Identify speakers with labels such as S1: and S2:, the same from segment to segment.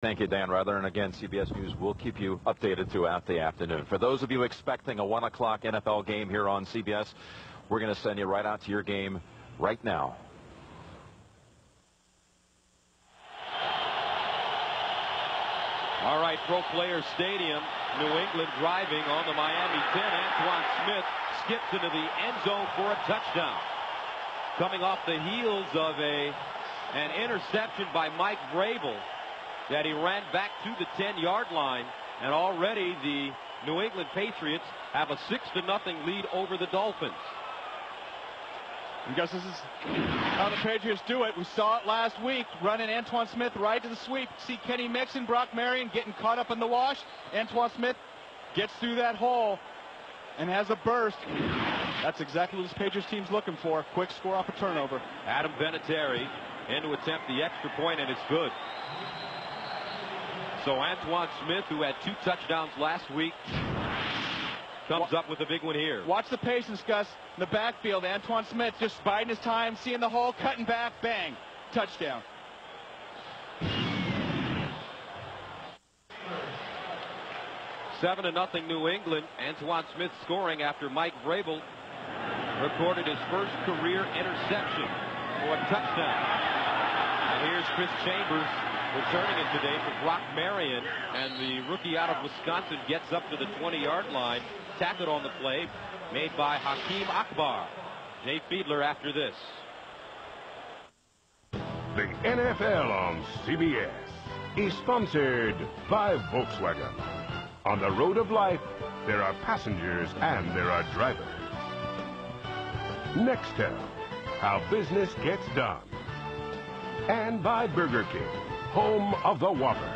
S1: Thank you, Dan Rather. And again, CBS News will keep you updated throughout the afternoon. For those of you expecting a 1 o'clock NFL game here on CBS, we're going to send you right out to your game right now.
S2: All right, Pro Players Stadium, New England driving on the Miami 10. Antoine Smith skips into the end zone for a touchdown. Coming off the heels of an interception by Mike Vrabel that he ran back to the 10-yard line, and already the New England Patriots have a 6-0 lead over the Dolphins.
S3: I guess this is how the Patriots do it. We saw it last week, running Antoine Smith right to the sweep. See Kenny Mixon, Brock Marion getting caught up in the wash. Antoine Smith gets through that hole and has a burst. That's exactly what this Patriots team's looking for. Quick score off a turnover.
S2: Adam Vinatieri in to attempt the extra point, and it's good. So Antoine Smith, who had 2 touchdowns last week, comes up with a big one here.
S3: Watch the patience, Gus. In the backfield, Antoine Smith just biding his time, seeing the hole, cutting back, bang, touchdown.
S2: Seven to nothing New England. Antoine Smith scoring after Mike Vrabel recorded his first career interception for a touchdown. And here's Chris Chambers returning it today for Brock Marion, and the rookie out of Wisconsin gets up to the 20-yard line. Tackled on the play, made by Hakeem Akbar. Jay Fiedler after this.
S4: The NFL on CBS is sponsored by Volkswagen. On the road of life, there are passengers and there are drivers. Nextel, how business gets done. And by Burger King, home of the Whopper.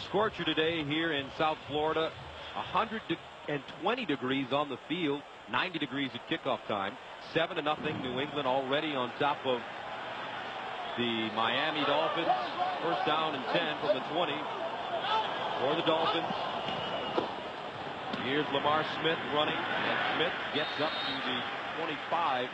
S2: Scorcher today here in South Florida. 120 degrees on the field, 90 degrees at kickoff time. 7-0 New England already on top of the Miami Dolphins. First down and 10 from the 20 for the Dolphins. Here's Lamar Smith running, and Smith gets up to the 25,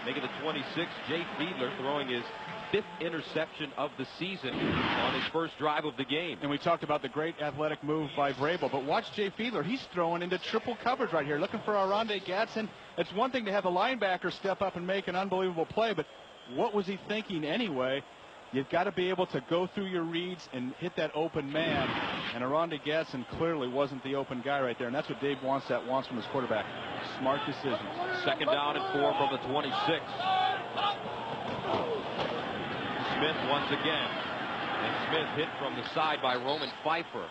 S2: making the 26. Jay Fiedler throwing his 5th interception of the season on his first drive of the game.
S3: And we talked about the great athletic move by Vrabel, but watch Jay Fiedler. He's throwing into triple coverage right here, looking for Arondé Gadsden. It's one thing to have a linebacker step up and make an unbelievable play, but what was he thinking anyway? You've got to be able to go through your reads and hit that open man, and Arondé Gadsden clearly wasn't the open guy right there, and that's what Dave wants from his quarterback. Smart decisions.
S2: 2nd down and 4 from the 26. Smith once again, and Smith hit from the side by Roman Pfeiffer.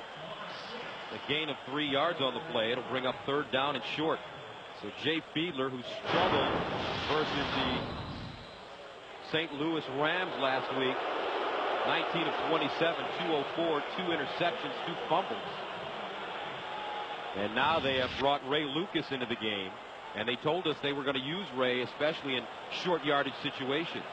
S2: The gain of 3 yards on the play. It'll bring up 3rd down and short. So Jay Fiedler, who struggled versus the St. Louis Rams last week, 19 of 27, 204, 2 interceptions, 2 fumbles. And now they have brought Ray Lucas into the game, and they told us they were going to use Ray, especially in short yardage situations.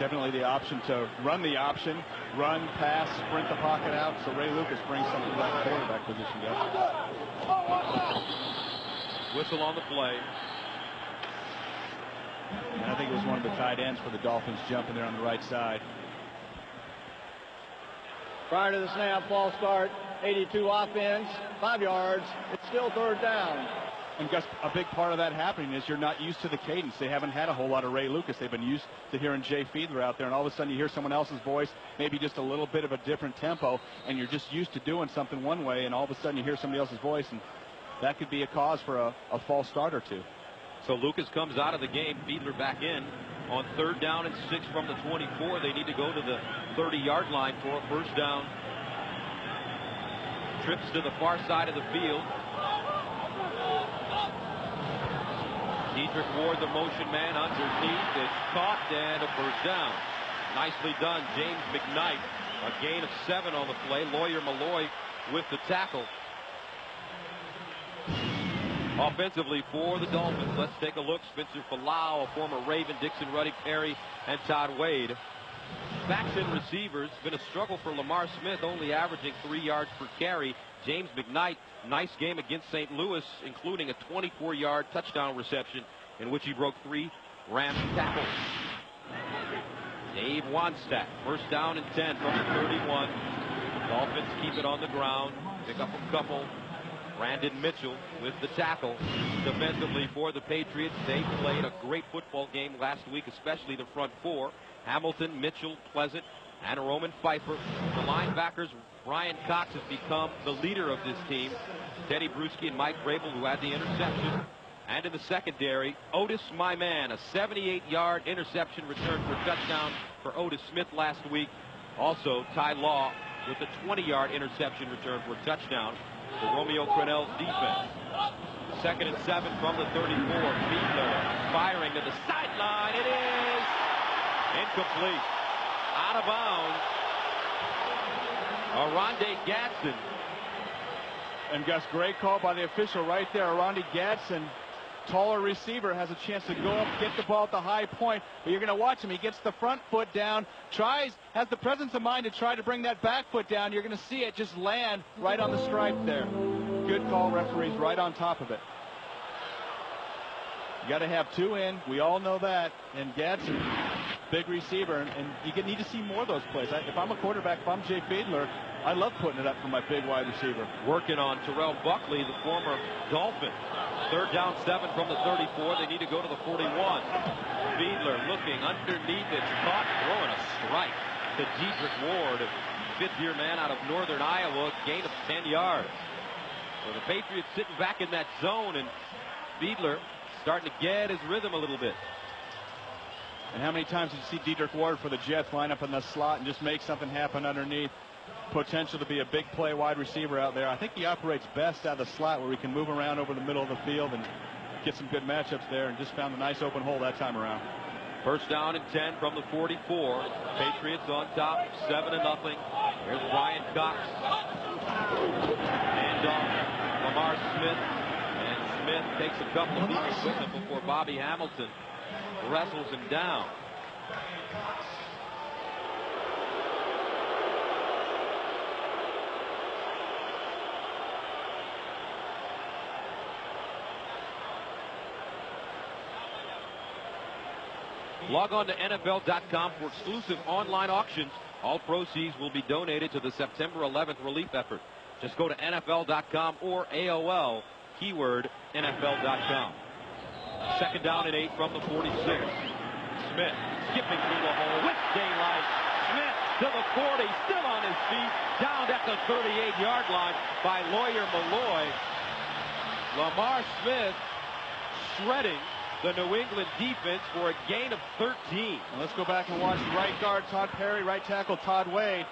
S3: Definitely the option to run the option, run, pass, sprint the pocket out. So Ray Lucas brings something to that quarterback position, guys.
S2: Whistle on the play.
S3: And I think it was one of the tight ends for the Dolphins jumping there on the right side.
S5: Prior to the snap, false start, 82 offense, 5 yards. It's still 3rd down.
S3: And Gus, a big part of that happening is you're not used to the cadence. They haven't had a whole lot of Ray Lucas. They've been used to hearing Jay Fiedler out there, and all of a sudden you hear someone else's voice, maybe just a little bit of a different tempo, and you're just used to doing something one way, and all of a sudden you hear somebody else's voice, and that could be a cause for a false start or two.
S2: So Lucas comes out of the game, Fiedler back in on 3rd down and 6 from the 24. They need to go to the 30-yard line for a 1st down. Trips to the far side of the field. Dietrich Ward, the motion man, underneath. It's caught and a 1st down. Nicely done. James McKnight, a gain of 7 on the play. Lawyer Malloy with the tackle. Offensively for the Dolphins, let's take a look. Spencer Falau, a former Raven, Dixon Ruddick, Perry, and Todd Wade. Backs and receivers, been a struggle for Lamar Smith, only averaging 3 yards per carry. James McKnight, nice game against St. Louis, including a 24-yard touchdown reception in which he broke 3 Rams tackles. Abe Wannstedt, first down and 10 from the 31. Dolphins keep it on the ground, pick up a couple. Brandon Mitchell with the tackle. Defensively for the Patriots, they played a great football game last week, especially the front four. Hamilton, Mitchell, Pleasant, and Roman Pfeiffer. The linebackers, Brian Cox has become the leader of this team. Teddy Bruschi and Mike Vrabel, who had the interception. And in the secondary, Otis, my man, a 78-yard interception return for a touchdown for Otis Smith last week. Also, Ty Law with a 20-yard interception return for a touchdown for Romeo Crennel's defense. 2nd and 7 from the 34. Fiedler firing to the sideline. It is incomplete. Out of bounds. Oronde Gadsden.
S3: And Gus, great call by the official right there. Oronde Gadsden, taller receiver, has a chance to go up, get the ball at the high point. But you're going to watch him. He gets the front foot down, has the presence of mind to try to bring that back foot down. You're going to see it just land right on the stripe there. Good call, referees right on top of it. You got to have two in. We all know that. And Gadsden, big receiver, and you need to see more of those plays. If I'm a quarterback, if I'm Jay Fiedler, I love putting it up for my big wide receiver.
S2: Working on Terrell Buckley, the former Dolphin. 3rd down 7 from the 34. They need to go to the 41. Fiedler looking underneath it, caught, throwing a strike to Dedrick Ward, 5th-year man out of Northern Iowa, gain of 10 yards. So the Patriots sitting back in that zone, and Fiedler starting to get his rhythm a little bit.
S3: And how many times did you see Dedrick Ward for the Jets line up in the slot and just make something happen underneath? Potential to be a big play wide receiver out there. I think he operates best out of the slot where he can move around over the middle of the field and get some good matchups there, and just found a nice open hole that time around.
S2: 1st down and 10 from the 44. Patriots on top, 7-0. Here's Brian Cox. And Lamar Smith. And Smith takes a couple of people with him before Bobby Hamilton wrestles him down. Log on to NFL.com for exclusive online auctions. All proceeds will be donated to the September 11th relief effort. Just go to NFL.com or AOL, keyword NFL.com. 2nd down and 8 from the 46. Smith skipping through the hole with daylight. Smith to the 40, still on his feet, down at the 38-yard line by Lawyer Malloy. Lamar Smith shredding the New England defense for a gain of 13.
S3: And let's go back and watch right guard Todd Perry, right tackle Todd Wade.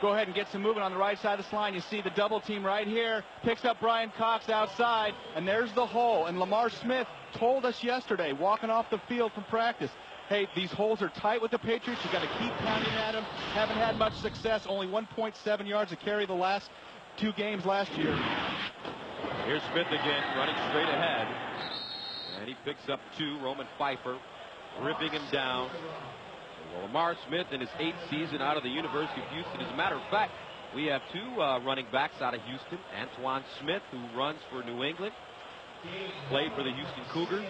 S3: Go ahead and get some movement on the right side of this line. You see the double team right here. Picks up Brian Cox outside, and there's the hole. And Lamar Smith told us yesterday, walking off the field from practice, hey, these holes are tight with the Patriots. You got to keep pounding at them. Haven't had much success. Only 1.7 yards to carry the last 2 games last year.
S2: Here's Smith again, running straight ahead. And he picks up 2. Roman Pfeiffer ripping him down. Well, Lamar Smith in his 8th season out of the University of Houston. As a matter of fact, we have 2 running backs out of Houston. Antoine Smith, who runs for New England, played for the Houston Cougars.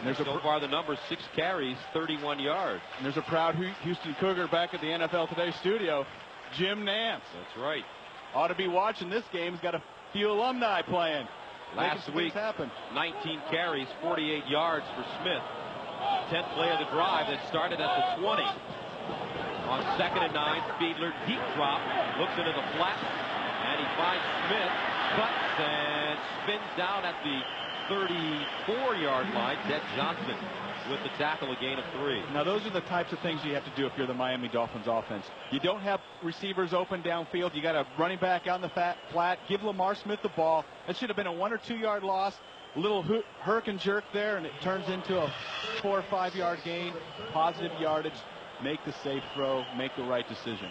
S2: And so far the number 6 carries, 31 yards.
S3: And there's a proud Houston Cougar back at the NFL Today studio, Jim Nance.
S2: That's right.
S3: Ought to be watching this game. He's got a few alumni playing.
S2: Last week, 19 carries, 48 yards for Smith. 10th play of the drive that started at the 20. On 2nd and 9, Fiedler deep drop, looks into the flat, and he finds Smith, cuts and spins down at the 34-yard line. Ted Johnson with the tackle, a gain of 3.
S3: Now those are the types of things you have to do if you're the Miami Dolphins offense. You don't have receivers open downfield. You got a running back out in the flat. Give Lamar Smith the ball. It should have been a 1 or 2 yard loss. A little herk and jerk there, and it turns into a 4 or 5 yard gain. Positive yardage. Make the safe throw. Make the right decision.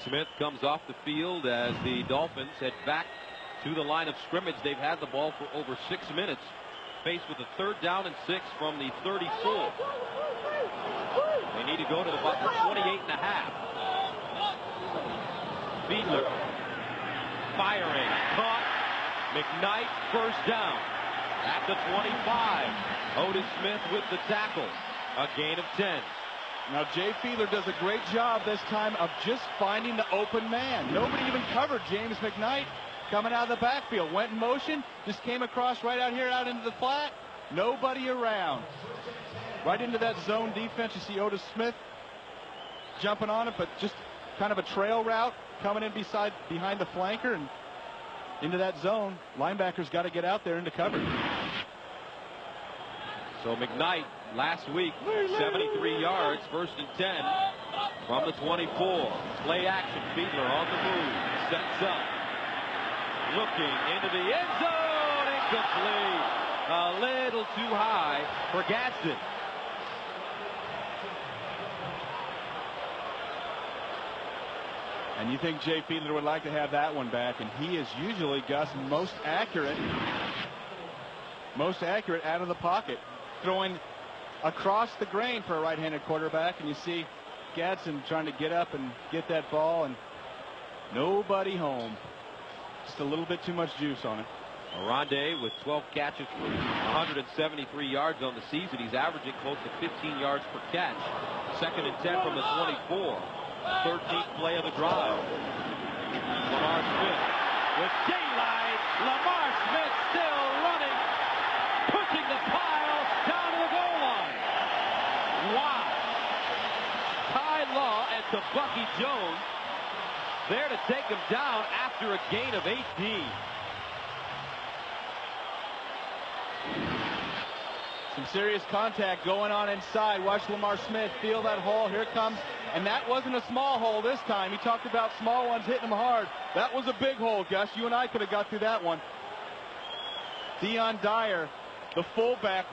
S2: Smith comes off the field as the Dolphins head back to the line of scrimmage. They've had the ball for over 6 minutes. Faced with a 3rd down and 6 from the 34. They need to go to about the 28.5. Fiedler firing, caught. McKnight, 1st down at the 25. Otis Smith with the tackle. A gain of 10.
S3: Now, Jay Fiedler does a great job this time of just finding the open man. Nobody even covered James McKnight coming out of the backfield. Went in motion, just came across right out here, out into the flat. Nobody around. Right into that zone defense. You see Otis Smith jumping on it, but just kind of a trail route coming in behind the flanker and into that zone. Linebackers got to get out there into cover.
S2: So McKnight last week, 73 yards, 1st and 10 from the 24. Play action. Fiedler on the move. Sets up. Looking into the end zone. Incomplete. A little too high for Gadsden.
S3: And you think Jay Fiedler would like to have that one back, and he is usually, Gus, most accurate out of the pocket, throwing across the grain for a right-handed quarterback. And you see Gadsden trying to get up and get that ball, and nobody home. Just a little bit too much juice on it.
S2: Arande with 12 catches for 173 yards on the season. He's averaging close to 15 yards per catch. 2nd and 10 from the 24. 13th play of the drive. Lamar Smith with daylight. Lamar Smith still running, pushing the pile down to the goal line. Wow. Ty Law and to Bucky Jones there to take him down after a gain of 18.
S3: Some serious contact going on inside. Watch Lamar Smith feel that hole. Here it comes. And that wasn't a small hole this time. He talked about small ones hitting him hard. That was a big hole, Gus. You and I could have got through that one. Dion Dyer, the fullback,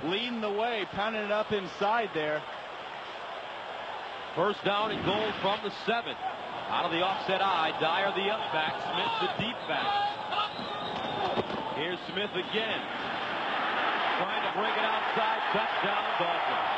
S3: leading the way, pounding it up inside there.
S2: 1st down and goal from the 7. Out of the offset eye. Dyer the up back. Smith the deep back. Here's Smith again. Trying to bring it outside. Touchdown, Dolphins.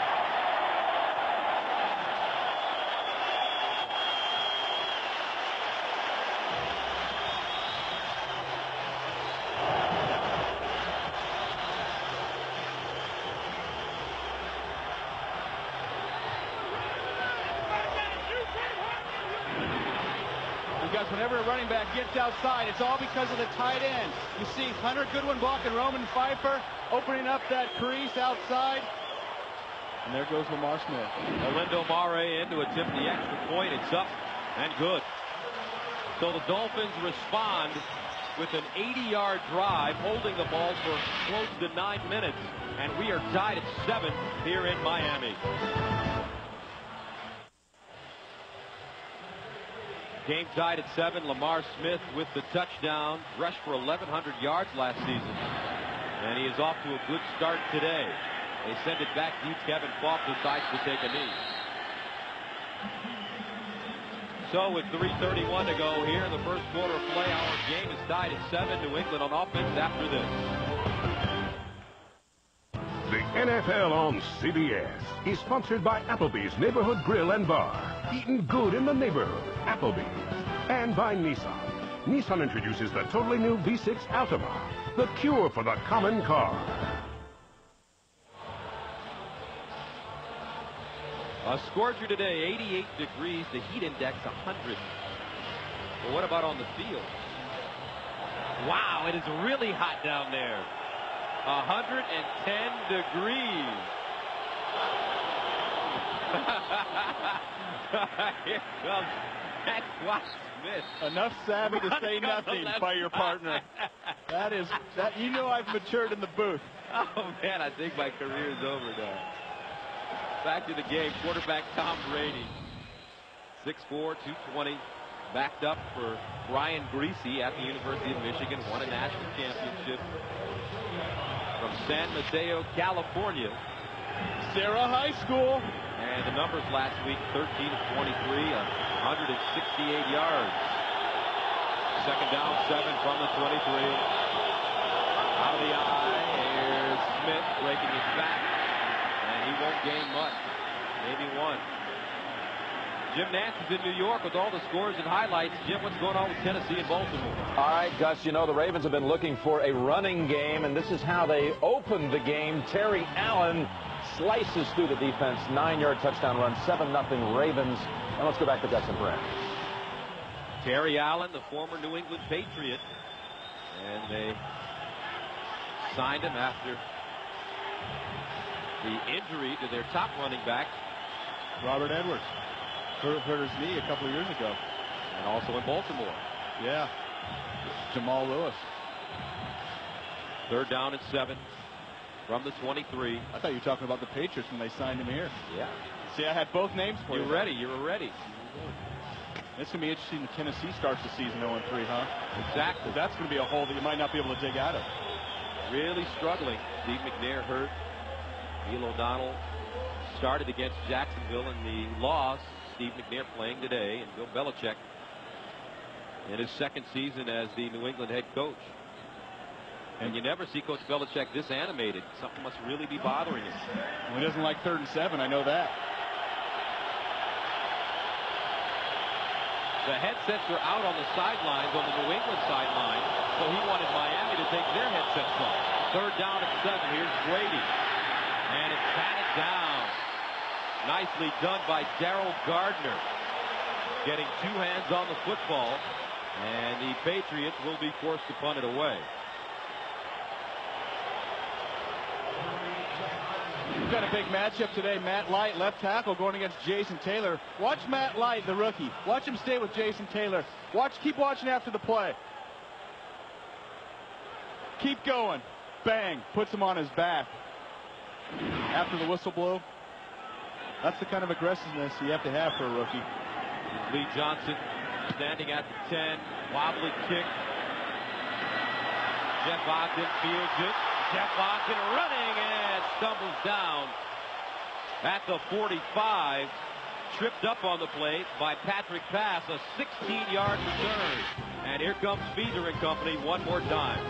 S3: Because whenever a running back gets outside, it's all because of the tight end. You see Hunter Goodwin blocking Roman Pfeiffer, opening up that crease outside. And there goes Lamar Smith.
S2: Olindo Mare in to attempt the extra point. It's up and good. So the Dolphins respond with an 80-yard drive, holding the ball for close to 9 minutes. And we are tied at 7 here in Miami. Game tied at 7. Lamar Smith with the touchdown. Rushed for 1,100 yards last season. And he is off to a good start today. They send it back deep. Kevin Falk decides to take a knee. So with 3:31 to go here in the 1st quarter of play, our game is tied at 7. New England on offense after this.
S4: The NFL on CBS is sponsored by Applebee's Neighborhood Grill and Bar. Eating good in the neighborhood. Applebee's. And by Nissan. Nissan introduces the totally new V6 Altima, the cure for the common car.
S2: A scorcher today, 88 degrees. The heat index 100. But what about on the field? Wow, it is really hot down there. 110 degrees. Here comes Matt Smith.
S3: Enough savvy to say nothing by your partner. That you know I've matured in the booth.
S2: Oh man, I think my career is over now. Back to the game. Quarterback Tom Brady. 6'4", 220. Backed up for Brian Greasy at the University of Michigan. Won a national championship. From San Mateo, California.
S3: Sarah High School.
S2: And the numbers last week, 13 of 23, 168 yards. 2nd down, 7 from the 23. Out of the eye, here's Smith breaking his back. And he won't gain much. Maybe 1. Jim Nance is in New York with all the scores and highlights. Jim, what's going on with Tennessee and Baltimore?
S1: All right, Gus, you know the Ravens have been looking for a running game, and this is how they opened the game. Terry Allen slices through the defense. 9-yard touchdown run, 7-0 Ravens. And let's go back to Gus and Brent.
S2: Terry Allen, the former New England Patriot, and they signed him after the injury to their top running back,
S3: Robert Edwards. Hurt his knee a couple of years ago.
S2: And also in Baltimore.
S3: Yeah. Jamal Lewis.
S2: 3rd down and 7 from the 23.
S3: I thought you were talking about the Patriots when they signed him here.
S2: Yeah.
S3: See, I had both names for you.
S2: You're ready. You were ready.
S3: It's going to be interesting when Tennessee starts the season 0-3, huh?
S2: Exactly.
S3: That's going to be a hole that you might not be able to dig out of.
S2: Really struggling. Steve McNair hurt. Neil O'Donnell started against Jacksonville in the loss. Steve McNair playing today, and Bill Belichick in his 2nd season as the New England head coach. And you never see Coach Belichick this animated. Something must really be bothering him.
S3: Well, he doesn't like 3rd and 7. I know that.
S2: The headsets are out on the sidelines, on the New England sideline, so he wanted Miami to take their headsets off. 3rd down and 7. Here's Brady. And it's batted down. Nicely done by Darrell Gardner. Getting 2 hands on the football. And the Patriots will be forced to punt it away.
S3: We've got a big matchup today. Matt Light, left tackle, going against Jason Taylor. Watch Matt Light, the rookie. Watch him stay with Jason Taylor. Keep watching after the play. Keep going. Bang. Puts him on his back. After the whistle blew. That's the kind of aggressiveness you have to have for a rookie.
S2: Lee Johnson standing at the 10. Wobbly kick. Jeff Ogden fields it. Jeff Ogden running and stumbles down at the 45. Tripped up on the plate by Patrick Pass. A 16-yard return. And here comes Fiedler and company one more time.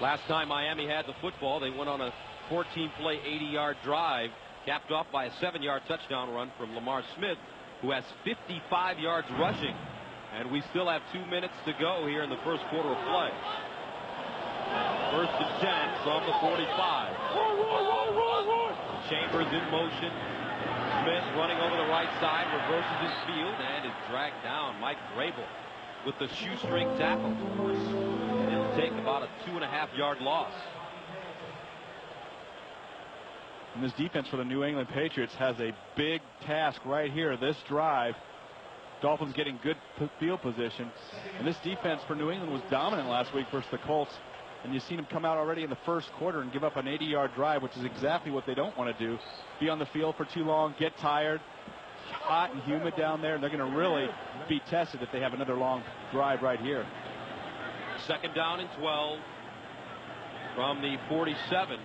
S2: Last time Miami had the football, they went on a 14-play, 80-yard drive, capped off by a 7-yard touchdown run from Lamar Smith, who has 55 yards rushing. And we still have 2 minutes to go here in the first quarter of play. 1st and 10 from the 45. Chambers in motion. Smith running over the right side, reverses his field, and is dragged down. Mike Vrabel with the shoestring tackle. And it'll take about a 2.5-yard loss.
S3: And this defense for the New England Patriots has a big task right here. This drive, Dolphins getting good field position. And this defense for New England was dominant last week versus the Colts. And you've seen them come out already in the first quarter and give up an 80-yard drive, which is exactly what they don't want to do. Be on the field for too long, get tired. Hot and humid down there, and they're going to really be tested if they have another long drive right here.
S2: 2nd down and 12 from the 47.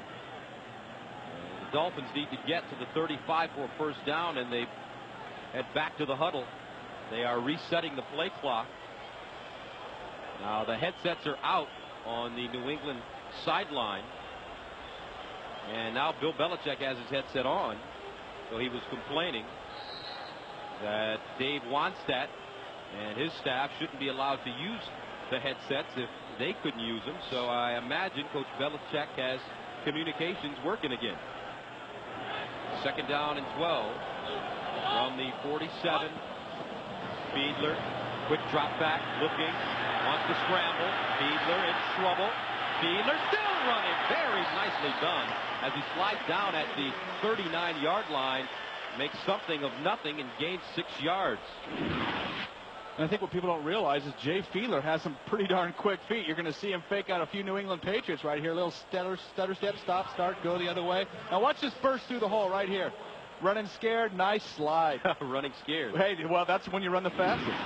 S2: The Dolphins need to get to the 35 for a 1st down, and they head back to the huddle. They are resetting the play clock. Now the headsets are out on the New England sideline, and now Bill Belichick has his headset on. So he was complaining that Dave Wannstedt and his staff shouldn't be allowed to use the headsets if they couldn't use them. So I imagine Coach Belichick has communications working again. 2nd down and 12 from the 47. Fiedler, quick drop back, looking, wants to scramble. Fiedler in trouble. Fiedler still running, very nicely done as he slides down at the 39-yard line, makes something of nothing and gains 6 yards.
S3: And I think what people don't realize is Jay Fiedler has some pretty darn quick feet. You're going to see him fake out a few New England Patriots right here. A little stutter step, stop, start, go the other way. Now watch this burst through the hole right here. Running scared, nice slide.
S2: Running scared.
S3: Hey, well, that's when you run the fastest.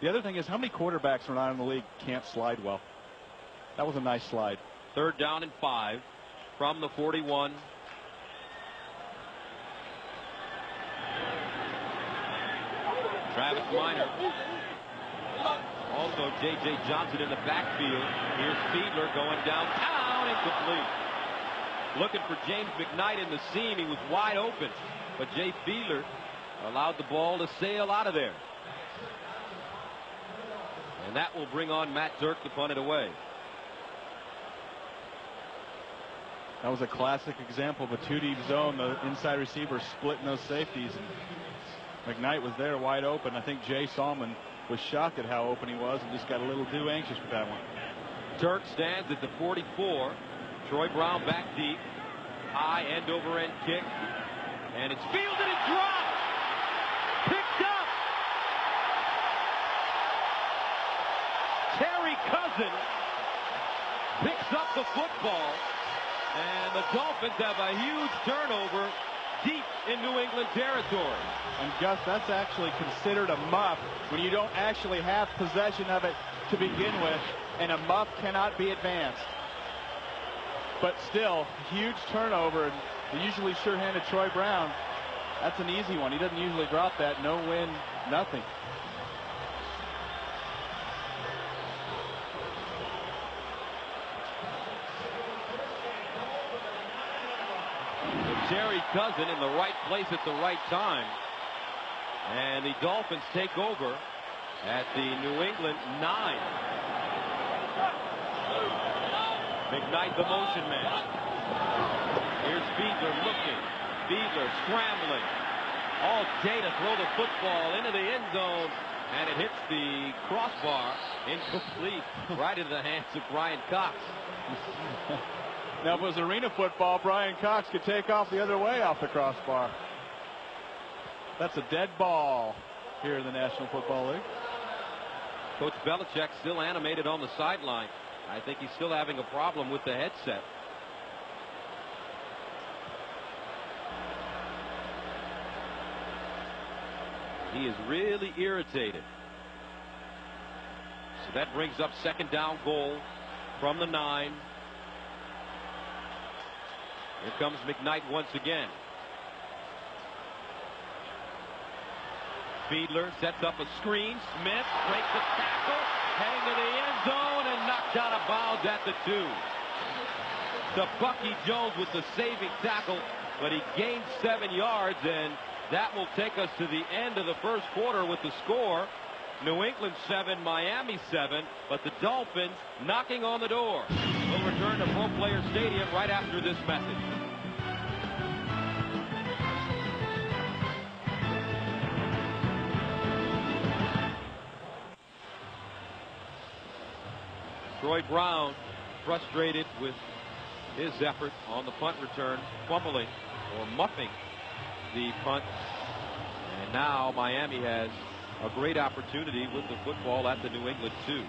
S3: The other thing is, how many quarterbacks around in the league can't slide well? That was a nice slide.
S2: 3rd down and 5 from the 41. Travis Minor. Also J.J. Johnson in the backfield. Here's Fiedler going downtown, incomplete. Looking for James McKnight in the seam. He was wide open. But Jay Fiedler allowed the ball to sail out of there. And that will bring on Matt Turk to punt it away.
S3: That was a classic example of a two-deep zone. The inside receiver splitting those safeties. And McKnight was there wide open. I think Jay Salmon was shocked at how open he was and just got a little too anxious with that one.
S2: Turk stands at the 44. Troy Brown back deep. High end-over-end kick. And it's fielded and dropped. Picked up. Terry Cousins picks up the football. And the Dolphins have a huge turnover deep in New England territory.
S3: And Gus, that's actually considered a muff when you don't actually have possession of it to begin with, and a muff cannot be advanced. But still, huge turnover, and the usually sure-handed Troy Brown, that's an easy one. He doesn't usually drop that. No win, nothing.
S2: Terry Cousin in the right place at the right time. And the Dolphins take over at the New England 9. McKnight, the motion man. Here's Fiedler looking. Fiedler scrambling. All day to throw the football into the end zone. And it hits the crossbar. Incomplete. Right into the hands of Brian Cox.
S3: Now, if it was arena football, Brian Cox could take off the other way off the crossbar. That's a dead ball here in the National Football League.
S2: Coach Belichick still animated on the sideline. I think he's still having a problem with the headset. He is really irritated. So that brings up second down goal from the 9. Here comes McKnight once again. Fiedler sets up a screen. Smith breaks the tackle, heading to the end zone and knocked out of bounds at the 2. To Bucky Jones with the saving tackle, but he gained 7 yards, and that will take us to the end of the first quarter with the score. New England 7, Miami 7, but the Dolphins knocking on the door. We'll return to Pro Player Stadium right after this message. Troy Brown frustrated with his effort on the punt return, fumbling or muffing the punt. And now Miami has a great opportunity with the football at the New England 2.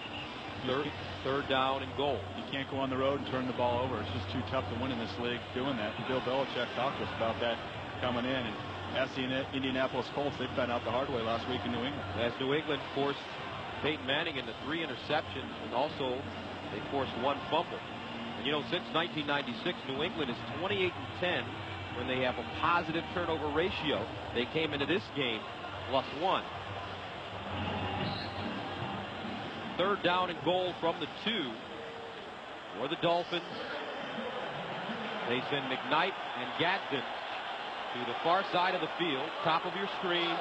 S2: Third down and goal.
S3: You can't go on the road and turn the ball over. It's just too tough to win in this league doing that. Bill Belichick talked to us about that coming in. And that's the Indianapolis Colts. They found out the hard way last week in New England.
S2: As New England forced Peyton Manning into 3 interceptions, and also they forced 1 fumble. And you know, since 1996, New England is 28-10 when they have a positive turnover ratio. They came into this game +1. Third down and goal from the 2 for the Dolphins. They send McKnight and Gadsden to the far side of the field, top of your screen.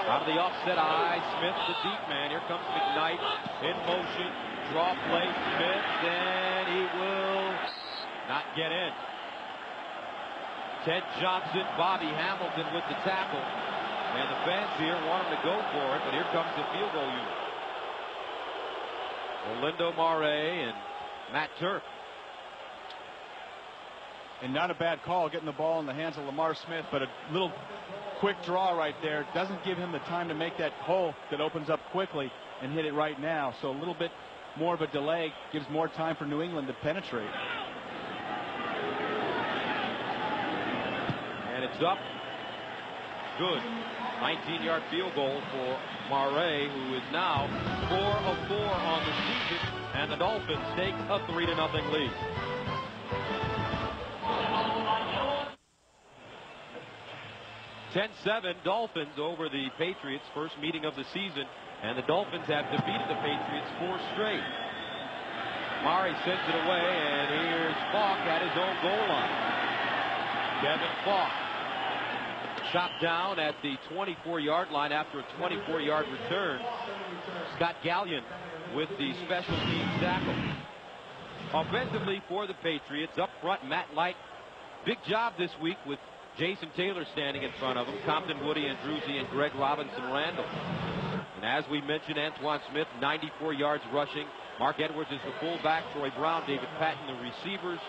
S2: Out of the offset eye, Smith, the deep man. Here comes McKnight in motion. Draw play, Smith, and he will not get in. Ted Johnson, Bobby Hamilton with the tackle. And the fans here want him to go for it, but here comes the field goal unit. Orlando Mare and Matt Turk.
S3: And not a bad call getting the ball in the hands of Lamar Smith, but a little quick draw right there. Doesn't give him the time to make that hole that opens up quickly and hit it right now. So a little bit more of a delay gives more time for New England to penetrate.
S2: And it's up. Good. 19-yard field goal for Mare, who is now 4 of 4 on the season, and the Dolphins take a 3-0 lead. (10-7) Dolphins over the Patriots, first meeting of the season, and the Dolphins have defeated the Patriots 4 straight. Mare sends it away, and here's Falk at his own goal line. Kevin Falk Chopped down at the 24-yard line after a 24-yard return. Scott Gallion with the special teams tackle. Offensively for the Patriots, up front, Matt Light. Big job this week with Jason Taylor standing in front of him, Compton, Woody, Andruzzi, and Greg Robinson Randall. And as we mentioned, Antoine Smith, 94 yards rushing. Mark Edwards is the fullback, Troy Brown, David Patton, the receivers,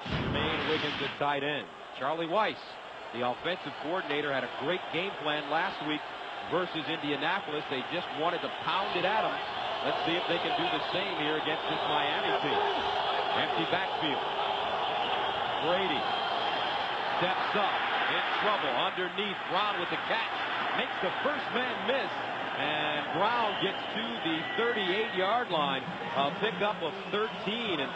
S2: Jermaine Wiggins at tight end. Charlie Weiss, the offensive coordinator, had a great game plan last week versus Indianapolis. They just wanted to pound it at them. Let's see if they can do the same here against this Miami team. Empty backfield. Brady steps up, in trouble, underneath. Brown with the catch, makes the first man miss, and Brown gets to the 38-yard line. A pickup of 13, and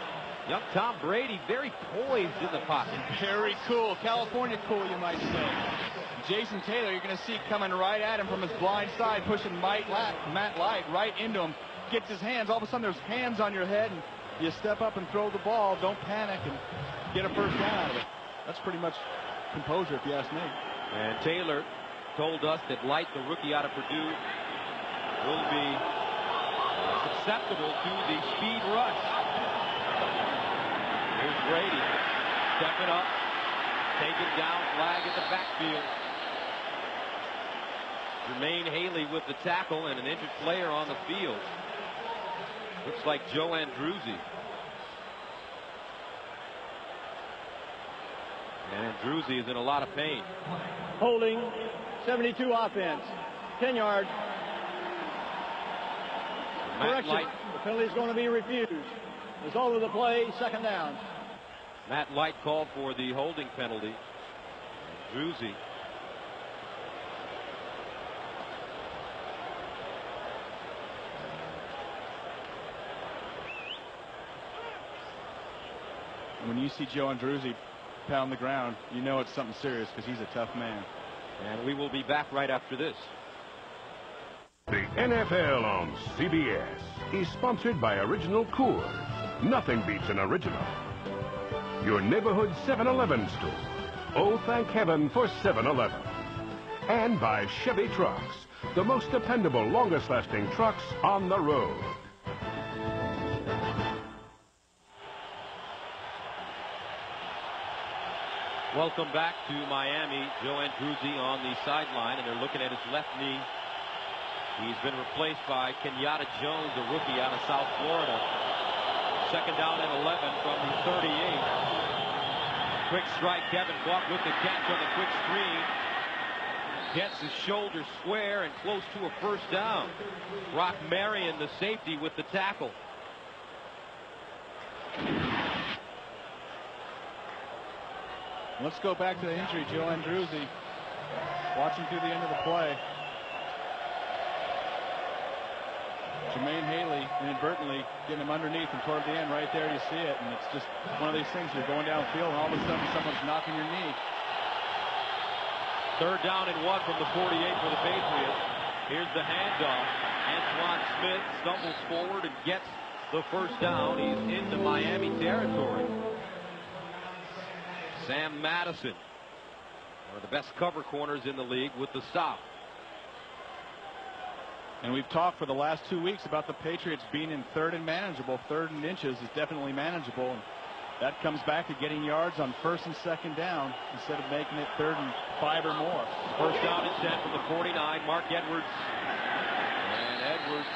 S2: young Tom Brady very poised in the pocket.
S3: Very cool. California cool, you might say. Jason Taylor, you're going to see coming right at him from his blind side, pushing Matt Light right into him. Gets his hands. All of a sudden, there's hands on your head, and you step up and throw the ball. Don't panic and get a first down out of it. That's pretty much composure, if you ask me.
S2: And Taylor told us that Light, the rookie out of Purdue, will be susceptible to the speed rush. Here's Brady stepping up, taking down, flag in the backfield. Jermaine Haley with the tackle, and an injured player on the field. Looks like Joe Andruzzi. And Andruzzi is in a lot of pain.
S5: Holding, 72 offense, 10 yards. Correction, the penalty is going to be refused. Result of the play, second down.
S2: Matt Light called for the holding penalty. Andruzzi.
S3: When you see Joe Andruzzi pound the ground, you know it's something serious because he's a tough man.
S2: And we will be back right after this.
S4: The NFL on CBS is sponsored by Original Coors. Nothing beats an original. Your neighborhood 7-Eleven store. Oh, thank heaven for 7-Eleven. And by Chevy Trucks, the most dependable, longest-lasting trucks on the road.
S2: Welcome back to Miami. Joe Andruzzi on the sideline, and they're looking at his left knee. He's been replaced by Kenyatta Jones, a rookie out of South Florida. Second down and 11 from the 38. Quick strike, Kevin Buck with the catch on the quick screen. Gets his shoulder square and close to a first down. Brock Marion, the safety, with the tackle.
S3: Let's go back to the injury, Joe Andruzzi. Watching through the end of the play. Jermaine Haley inadvertently getting him underneath, and toward the end right there you see it, and it's just one of these things, you're going downfield and all of a sudden someone's knocking your knee.
S2: Third down and 1 from the 48 for the Patriots. Here's the handoff. Antoine Smith stumbles forward and gets the first down. He's into Miami territory. Sam Madison, one of the best cover corners in the league, with the stop.
S3: And we've talked for the last 2 weeks about the Patriots being in third and manageable. Third and inches is definitely manageable. And that comes back to getting yards on first and second down instead of making it third and 5 or more.
S2: First down and 10 from the 49. Mark Edwards. And Edwards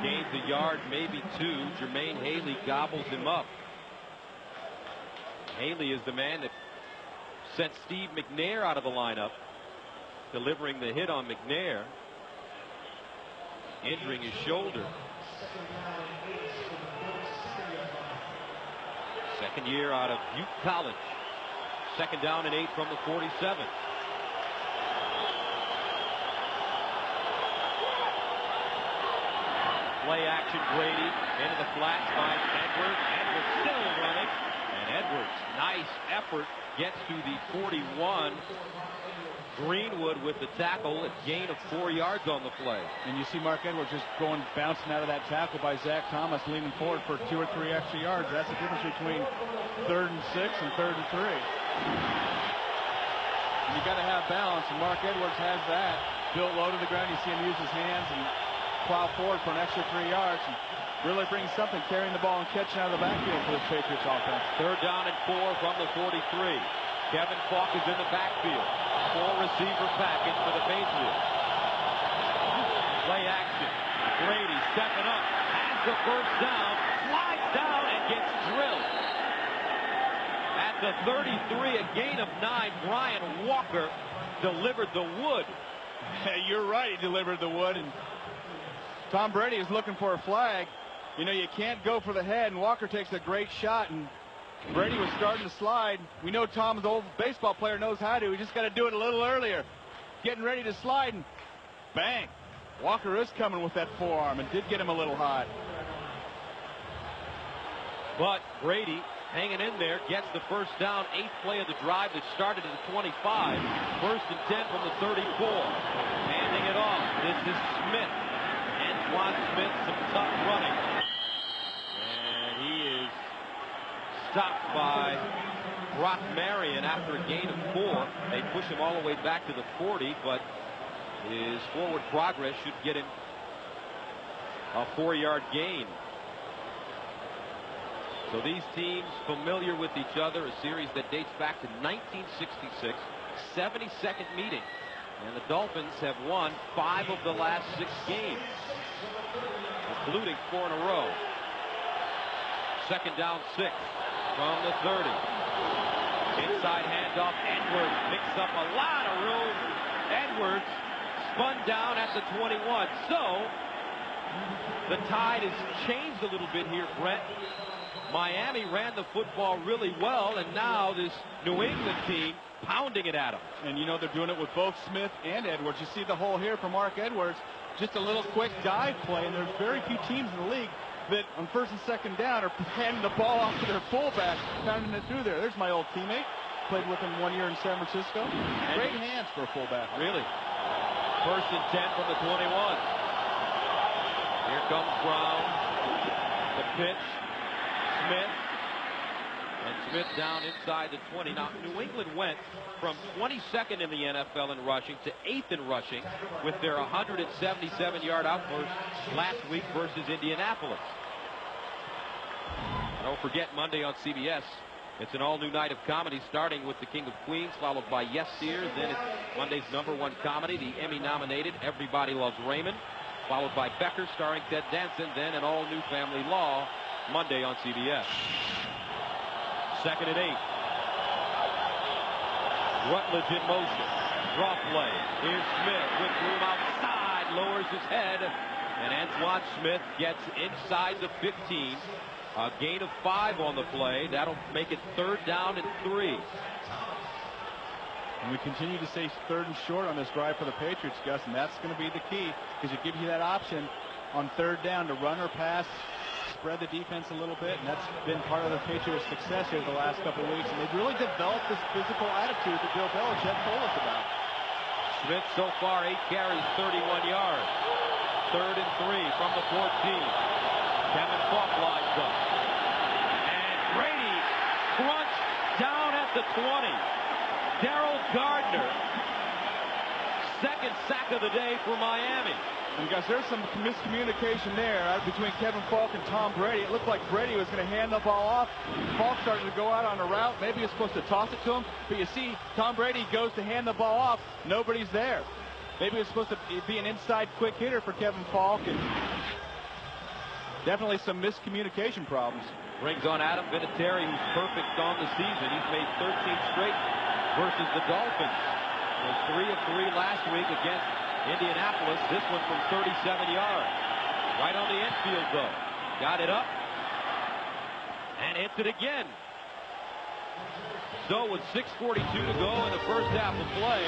S2: gains a yard, maybe 2. Jermaine Haley gobbles him up. Haley is the man that sent Steve McNair out of the lineup, delivering the hit on McNair, injuring his shoulder. Second year out of Butte College. Second down and 8 from the 47. Play action, Brady into the flats by Edwards. Edwards still running. And Edwards, nice effort, gets to the 41. Greenwood with the tackle, a gain of 4 yards on the play.
S3: And you see Mark Edwards just bouncing out of that tackle by Zach Thomas, leaning forward for 2 or 3 extra yards. That's the difference between 3rd and 6 and 3rd and 3. You got to have balance, and Mark Edwards has that. Built low to the ground. You see him use his hands and plow forward for an extra 3 yards. And really brings something, carrying the ball and catching out of the backfield for this Patriots offense.
S2: 3rd down and 4 from the 43. Kevin Falk is in the backfield. 4-receiver package for the Patriots. Play action. Brady stepping up. Has the first down. Slides down and gets drilled. At the 33, a gain of 9. Brian Walker delivered the wood.
S3: Hey, you're right. He delivered the wood. And Tom Brady is looking for a flag. You know, you can't go for the head, and Walker takes a great shot, and Brady was starting to slide. We know Tom's an old baseball player, knows how to. He just got to do it a little earlier. Getting ready to slide, and bang. Walker is coming with that forearm and did get him a little hot.
S2: But Brady hanging in there, gets the first down. 8th play of the drive that started at the 25. 1st and 10 from the 34. Handing it off. This is Smith. Antoine Smith, some tough running. And he is stopped by Brock Marion after a gain of 4. They push him all the way back to the 40, but his forward progress should get him a 4-yard gain. So these teams familiar with each other, a series that dates back to 1966, 72nd meeting. And the Dolphins have won 5 of the last 6 games, including 4 in a row. 2nd down 6 from the 30. Inside handoff. Edwards picks up a lot of room. Edwards spun down at the 21. So the tide has changed a little bit here, Brett. Miami ran the football really well, and now this New England team pounding it at them.
S3: And you know they're doing it with both Smith and Edwards. You see the hole here for Mark Edwards. Just a little quick dive play, and there's very few teams in the league that on 1st and 2nd down are handing the ball off to their fullback, pounding it through there. There's my old teammate. Played with him 1 year in San Francisco. Great hands for a fullback.
S2: Really. 1st and 10 from the 21. Here comes Brown. The pitch. Smith. And Smith down inside the 20. Now, New England went from 22nd in the NFL in rushing to 8th in rushing with their 177-yard outburst last week versus Indianapolis. Don't forget, Monday on CBS, it's an all-new night of comedy, starting with The King of Queens, followed by Yes Dear. Then it's Monday's #1 comedy, the Emmy-nominated Everybody Loves Raymond, followed by Becker, starring Ted Danson. Then an all-new Family Law, Monday on CBS. 2nd and 8. Rutledge in motion. Draw play. Here's Smith with room outside. Lowers his head. And Antoine Smith gets inside the 15. A gain of 5 on the play. That'll make it 3rd down and 3.
S3: And we continue to say 3rd and short on this drive for the Patriots, Gus, and that's going to be the key, because it gives you that option on 3rd down to run or pass, spread the defense a little bit, and that's been part of the Patriots' success here the last couple of weeks. And they've really developed this physical attitude that Bill Belichick told us about.
S2: Smith so far 8 carries, 31 yards. 3rd and 3 from the 14. Kevin Falk lines up. And Brady crunched down at the 20. Darrell Gardner, 2nd sack of the day for Miami.
S3: And guys, there's some miscommunication there between Kevin Falk and Tom Brady. It looked like Brady was going to hand the ball off. Falk started to go out on a route. Maybe he was supposed to toss it to him. But you see, Tom Brady goes to hand the ball off. Nobody's there. Maybe it was supposed to be an inside quick hitter for Kevin Falk. And definitely some miscommunication problems.
S2: Brings on Adam Vinatieri, who's perfect on the season. He's made 13 straight versus the Dolphins. Was 3 of 3 last week against Indianapolis. This one from 37 yards. Right on the infield, though. Got it up. And hits it again. So with 6:42 to go in the first half of play,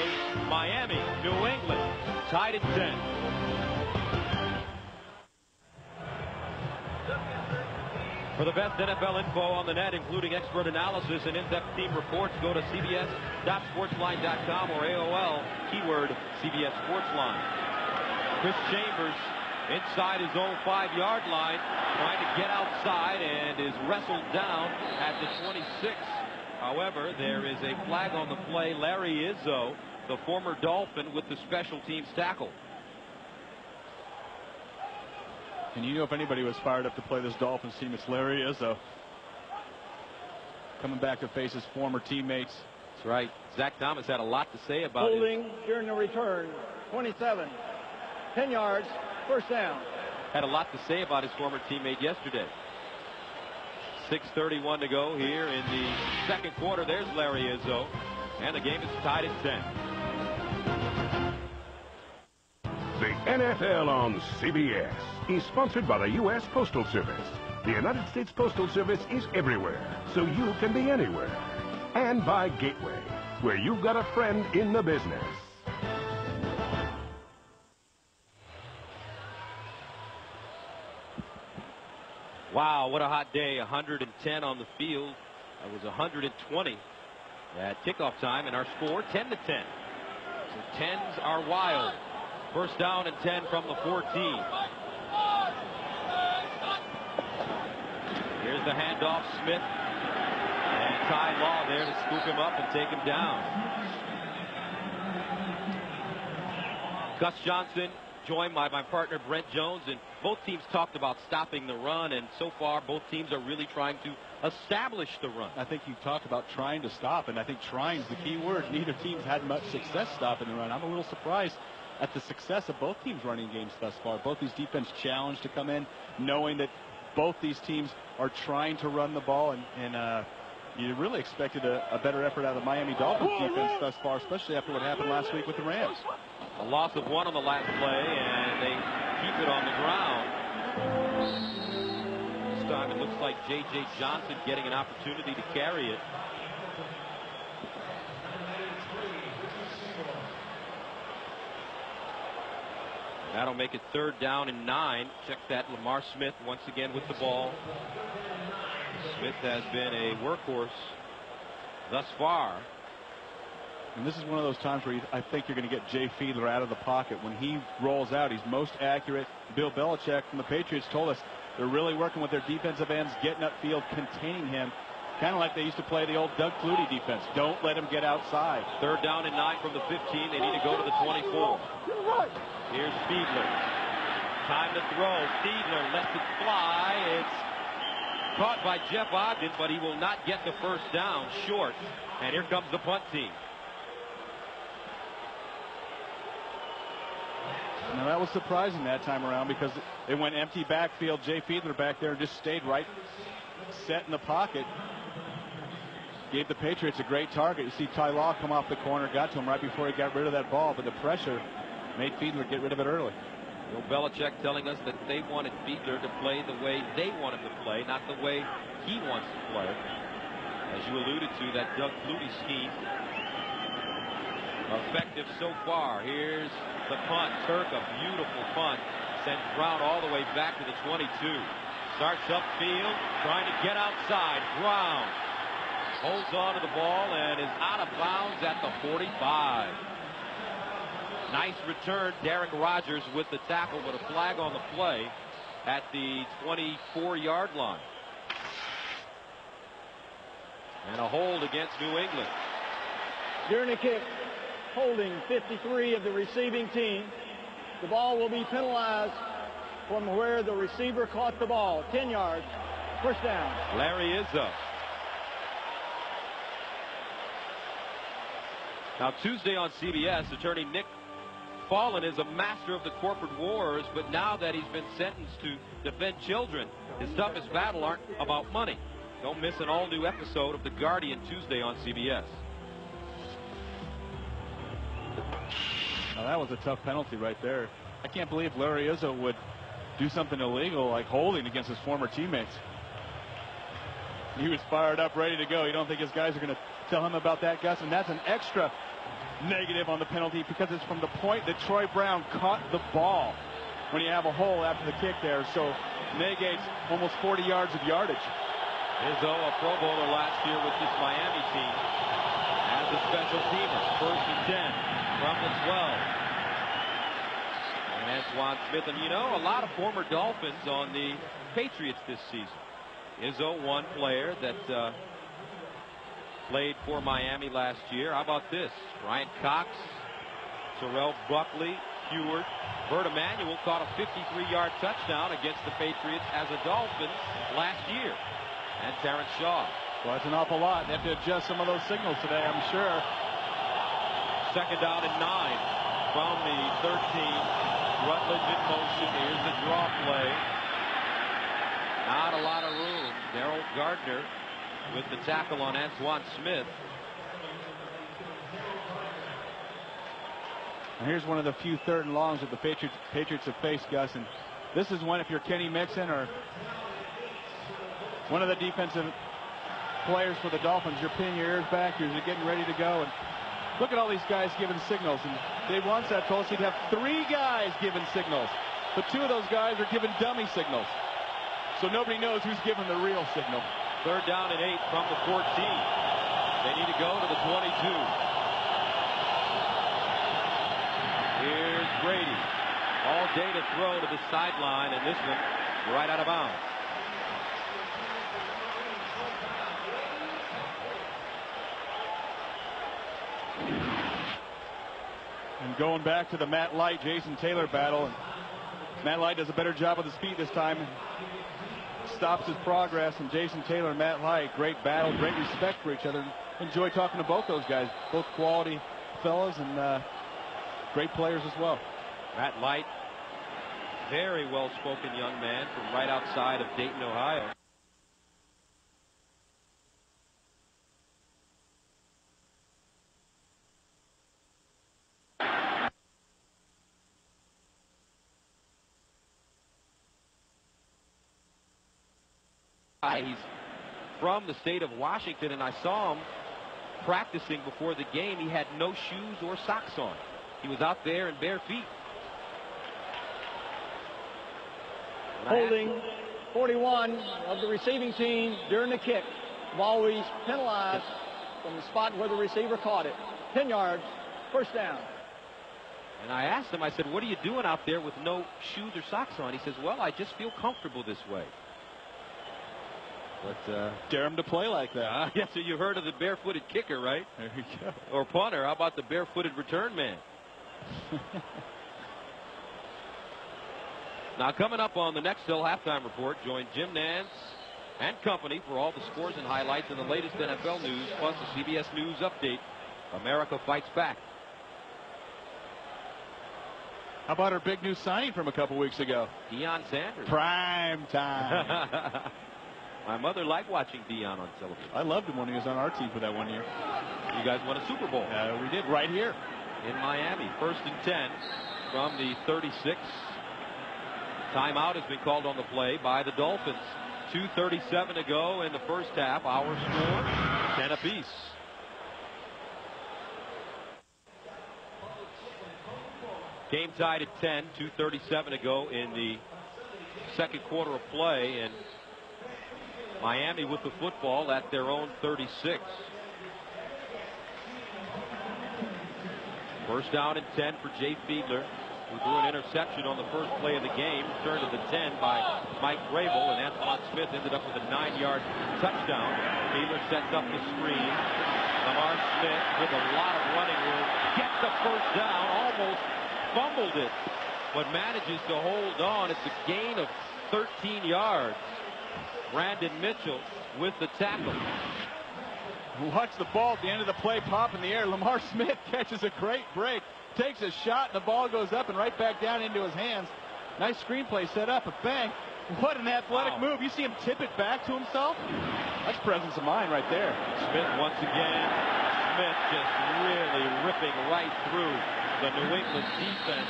S2: Miami, New England, tied at 10. For the best NFL info on the net, including expert analysis and in-depth team reports, go to cbs.sportsline.com or AOL, keyword CBS Sportsline. Chris Chambers inside his own 5-yard line, trying to get outside, and is wrestled down at the 26. However, there is a flag on the play. Larry Izzo, the former Dolphin, with the special teams tackle.
S3: And you know, if anybody was fired up to play this Dolphins team, it's Larry Izzo. Coming back to face his former teammates.
S2: That's right. Zach Thomas had a lot to say about it.
S5: Holding during the return, 27. 10 yards, first down.
S2: Had a lot to say about his former teammate yesterday. 6:31 to go here in the second quarter. There's Larry Izzo, and the game is tied at 10.
S4: The NFL on CBS is sponsored by the U.S. Postal Service. The United States Postal Service is everywhere, so you can be anywhere. And by Gateway, where you've got a friend in the business.
S2: Wow, what a hot day. 110 on the field. That was 120 at kickoff time, and our score 10-10. So 10s are wild. First down and 10 from the 14. Here's the handoff, Smith. And Ty Law there to scoop him up and take him down. Gus Johnson joined by my partner Brent Jones, and both teams talked about stopping the run, and so far both teams are really trying to establish the run.
S3: I think you talked about trying to stop, and I think trying is the key word. Neither team's had much success stopping the run. I'm a little surprised at the success of both teams' running games thus far. Both these defense challenged to come in, knowing that both these teams are trying to run the ball, and you really expected a better effort out of the Miami Dolphins defense thus far, especially after what happened last week with the Rams.
S2: A loss of 1 on the last play, and they keep it on the ground. This time it looks like J.J. Johnson getting an opportunity to carry it. That'll make it 3rd down and 9. Check that. Lamar Smith once again with the ball. Smith has been a workhorse thus far.
S3: And this is one of those times where I think you're going to get Jay Fiedler out of the pocket. When he rolls out, he's most accurate. Bill Belichick from the Patriots told us they're really working with their defensive ends, getting upfield, containing him, kind of like they used to play the old Doug Flutie defense. Don't let him get outside.
S2: 3rd down and 9 from the 15. They need to go to the 24. Here's Fiedler. Time to throw. Fiedler lets it fly. It's caught by Jeff Ogden, but he will not get the first down. Short. And here comes the punt team.
S3: Now that was surprising that time around because they went empty backfield. Jay Fiedler back there just stayed right set in the pocket. Gave the Patriots a great target. You see Ty Law come off the corner, got to him right before he got rid of that ball, but the pressure made Fiedler get rid of it early.
S2: Bill Belichick telling us that they wanted Fiedler to play the way they want him to play, not the way he wants to play. As you alluded to, that Doug Flutie scheme effective so far. Here's the punt. Turk, a beautiful punt. Sends Brown all the way back to the 22. Starts upfield, trying to get outside. Brown holds on to the ball and is out of bounds at the 45. Nice return. Derek Rogers with the tackle, but a flag on the play at the 24-yard line. And a hold against New England.
S5: During the kick, holding 53 of the receiving team. The ball will be penalized from where the receiver caught the ball. 10 yards, first down.
S2: Larry Izzo. Now Tuesday on CBS, attorney Nick Fallon is a master of the corporate wars, but now that he's been sentenced to defend children, his toughest battle aren't about money. Don't miss an all-new episode of The Guardian Tuesday on CBS.
S3: Now that was a tough penalty right there. I can't believe Larry Izzo would do something illegal like holding against his former teammates. He was fired up, ready to go. You don't think his guys are going to tell him about that, Gus? And that's an extra negative on the penalty because it's from the point that Troy Brown caught the ball when you have a hole after the kick there. So negates almost 40 yards of yardage.
S2: Izzo, a Pro Bowler last year with this Miami team, as a special teamer. 1st and 10 from the 12. And Antoine Smith, and you know, a lot of former Dolphins on the Patriots this season. Izzo, one player that played for Miami last year. How about this? Ryan Cox, Terrell Buckley, Heward, Bert Emanuel caught a 53-yard touchdown against the Patriots as a Dolphin last year. And Terrence Shaw.
S3: Well, that's an awful lot. They have to adjust some of those signals today, I'm sure.
S2: Second down and 9 from the 13. Rutledge in motion. Here's the draw play. Not a lot of room. Darrell Gardner with the tackle on Antoine Smith.
S3: And here's one of the few third and longs that the Patriots have faced, Gus. And this is one, if you're Kenny Mixon or one of the defensive players for the Dolphins, you're pinning your ears back, you're getting ready to go. And look at all these guys giving signals. And Dave Wannstedt told us he'd have 3 guys giving signals. But 2 of those guys are giving dummy signals. So nobody knows who's giving the real signal.
S2: Third down and 8 from the 14. They need to go to the 22. Here's Brady. All day to throw to the sideline, and this one right out of bounds.
S3: And going back to the Matt Light, Jason Taylor battle. And Matt Light does a better job with his feet this time. Stops his progress. And Jason Taylor and Matt Light, great battle, great respect for each other. Enjoy talking to both those guys. Both quality fellas and great players as well.
S2: Matt Light, very well-spoken young man from right outside of Dayton, Ohio. He's from the state of Washington, and I saw him practicing before the game. He had no shoes or socks on. He was out there in bare feet.
S5: Holding 41 of the receiving team during the kick. Ball was penalized from the spot where the receiver caught it. 10 yards, first down.
S2: And I asked him, I said, what are you doing out there with no shoes or socks on? He says, well, I just feel comfortable this way. But
S3: dare him to play like that.
S2: Yes, so you heard of the barefooted kicker, right?
S3: There you go.
S2: Or punter. How about the barefooted return man? Now, coming up on the next Hill Halftime Report, join Jim Nance and company for all the scores and highlights and the latest NFL news, plus the CBS News update. America fights back.
S3: How about our big new signing from a couple weeks ago?
S2: Deion Sanders.
S3: Prime time.
S2: My mother liked watching Deion on television.
S3: I loved him when he was on our team for that one year.
S2: You guys won a Super Bowl.
S3: We did, right here.
S2: In Miami. First and 10 from the 36. Timeout has been called on the play by the Dolphins. 2:37 to go in the first half. Our score, 10 apiece. Game tied at 10. 2:37 to go in the second quarter of play. And Miami with the football at their own 36. First down and 10 for Jay Fiedler, who threw an interception on the first play of the game. Turned to the 10 by Mike Vrabel, and Antoine Smith ended up with a 9-yard touchdown. Fiedler sets up the screen. Lamar Smith with a lot of running room. Gets the first down, almost fumbled it, but manages to hold on. It's a gain of 13 yards. Brandon Mitchell with the tackle.
S3: Watch the ball at the end of the play pop in the air. Lamar Smith catches a great break, takes a shot, and the ball goes up and right back down into his hands. Nice screenplay set up, a bang. What an athletic move. You see him tip it back to himself? That's presence of mind right there.
S2: Smith once again. Smith just really ripping right through the New England defense.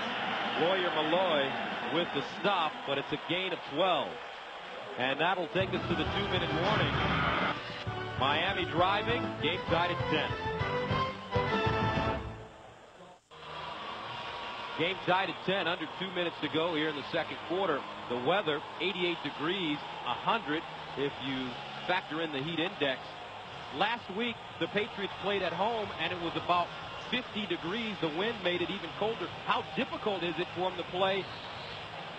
S2: Lawyer Malloy with the stop, but it's a gain of 12. And that'll take us to the 2-minute warning. Miami driving, game tied at 10. Game tied at 10, under 2 minutes to go here in the second quarter. The weather, 88 degrees, 100 if you factor in the heat index. Last week, the Patriots played at home, and it was about 50 degrees. The wind made it even colder. How difficult is it for them to play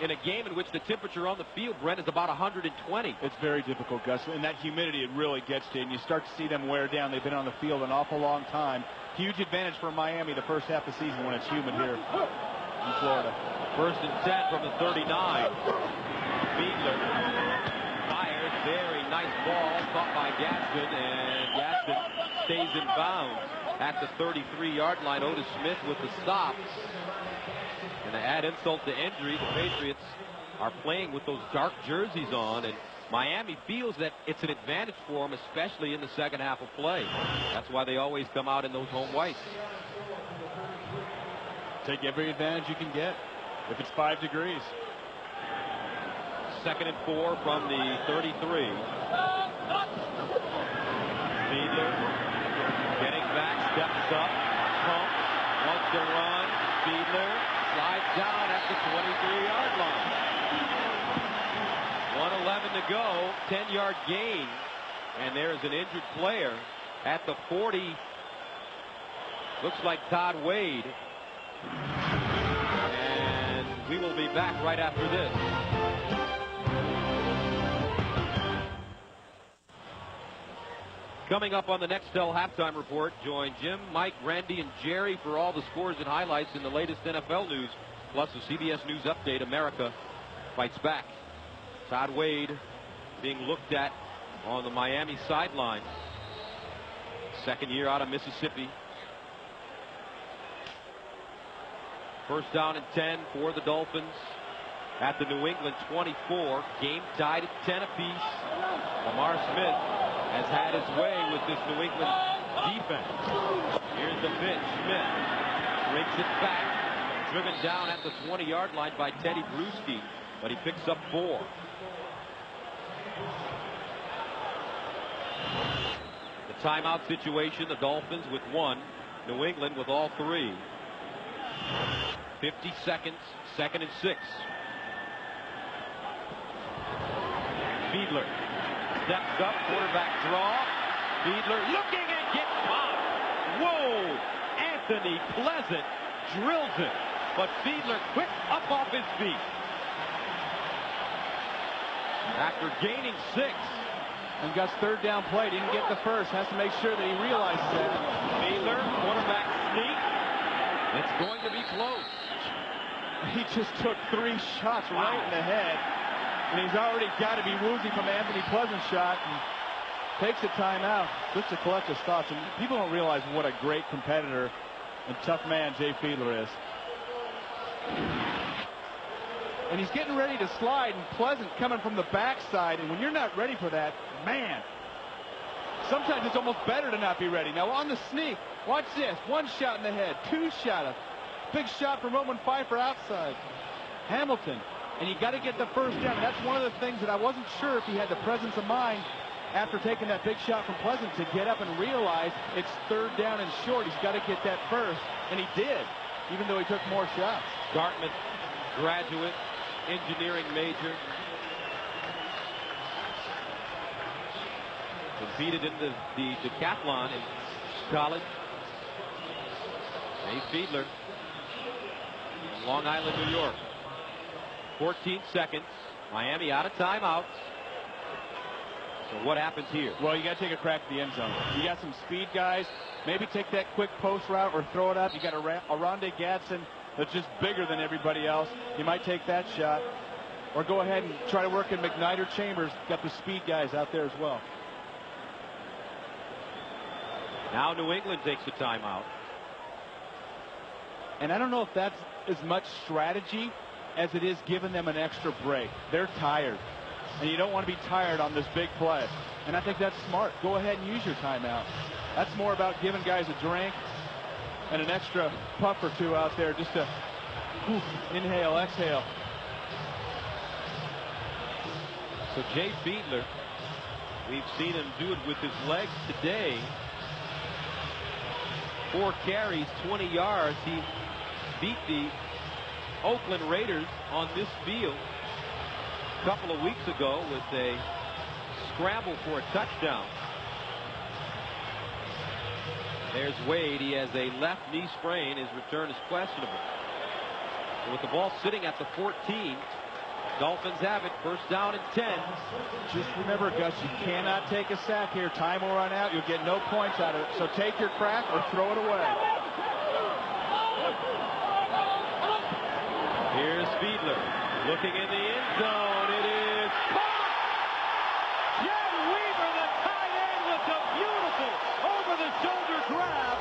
S2: in a game in which the temperature on the field, Brent, is about 120.
S3: It's very difficult, Gus. And that humidity, it really gets to you. And you start to see them wear down. They've been on the field an awful long time. Huge advantage for Miami the first half of the season when it's humid here in Florida.
S2: 1st and 10 from the 39. Fiedler fires. Very nice ball caught by Gaston. And Gaston stays in bounds at the 33-yard line. Otis Smith with the stop. And to add insult to injury, the Patriots are playing with those dark jerseys on, and Miami feels that it's an advantage for them, especially in the second half of play. That's why they always come out in those home whites.
S3: Take every advantage you can get if it's 5 degrees.
S2: 2nd and 4 from the 33. Fiedler getting back, steps up, pump, wants to run. Fiedler slides down at the 23-yard line. 1:11 to go, 10-yard gain, and there's an injured player at the 40. Looks like Todd Wade. And we will be back right after this. Coming up on the Nextel Halftime Report, join Jim, Mike, Randy, and Jerry for all the scores and highlights in the latest NFL news, plus the CBS News Update. America fights back. Todd Wade being looked at on the Miami sideline. 2nd year out of Mississippi. 1st down and 10 for the Dolphins at the New England 24. Game tied at 10 apiece. Lamar Smith has had his way with this New England defense. Here's the pitch. Smith brings it back. Driven down at the 20-yard line by Teddy Bruschi, but he picks up 4. The timeout situation, the Dolphins with 1, New England with all 3. 50 seconds, 2nd and 6. Fiedler steps up, quarterback draw. Fiedler looking and gets popped. Whoa! Anthony Pleasant drills it, but Fiedler quick up off his feet. After gaining 6.
S3: And Gus, 3rd down play, didn't get the first. Has to make sure that he realizes that.
S2: Fiedler, quarterback sneak. It's going to be close.
S3: He just took 3 shots right in the head. And he's already got to be woozy from Anthony Pleasant's shot. And takes a timeout just to collect his thoughts. And people don't realize what a great competitor and tough man Jay Fiedler is. And he's getting ready to slide, and Pleasant coming from the backside. And when you're not ready for that, man, sometimes it's almost better to not be ready. Now on the sneak, watch this. 1 shot in the head, 2 shot. A big shot from Roman Pfeiffer outside. Hamilton. And you got to get the 1st down. And that's one of the things that I wasn't sure if he had the presence of mind after taking that big shot from Pleasant to get up and realize it's 3rd down and short. He's got to get that first. And he did, even though he took more shots.
S2: Dartmouth graduate, engineering major. Competed in the decathlon in college. Jay Fiedler, Long Island, New York. 14 seconds. Miami out of timeouts. So what happens here?
S3: Well, you got to take a crack at the end zone. You got some speed guys. Maybe take that quick post route or throw it up. You got a Rondé Gadsden that's just bigger than everybody else. You might take that shot. Or go ahead and try to work in McKnight or Chambers. Got the speed guys out there as well.
S2: Now New England takes a timeout.
S3: And I don't know if that's as much strategy as it is giving them an extra break. They're tired. And you don't want to be tired on this big play. And I think that's smart. Go ahead and use your timeout. That's more about giving guys a drink and an extra puff or 2 out there just to inhale, exhale.
S2: So Jay Fiedler, we've seen him do it with his legs today. 4 carries, 20 yards. He beat the Oakland Raiders on this field a couple of weeks ago with a scramble for a touchdown. There's Wade. He has a left knee sprain. His return is questionable. So with the ball sitting at the 14, Dolphins have it. First down and 10.
S3: Just remember, Gus, you cannot take a sack here. Time will run out. You'll get no points out of it. So take your crack or throw it away.
S2: Here's Fiedler looking in the end zone. It is caught! Jed Weaver, the tight end, with a beautiful over-the-shoulder grab.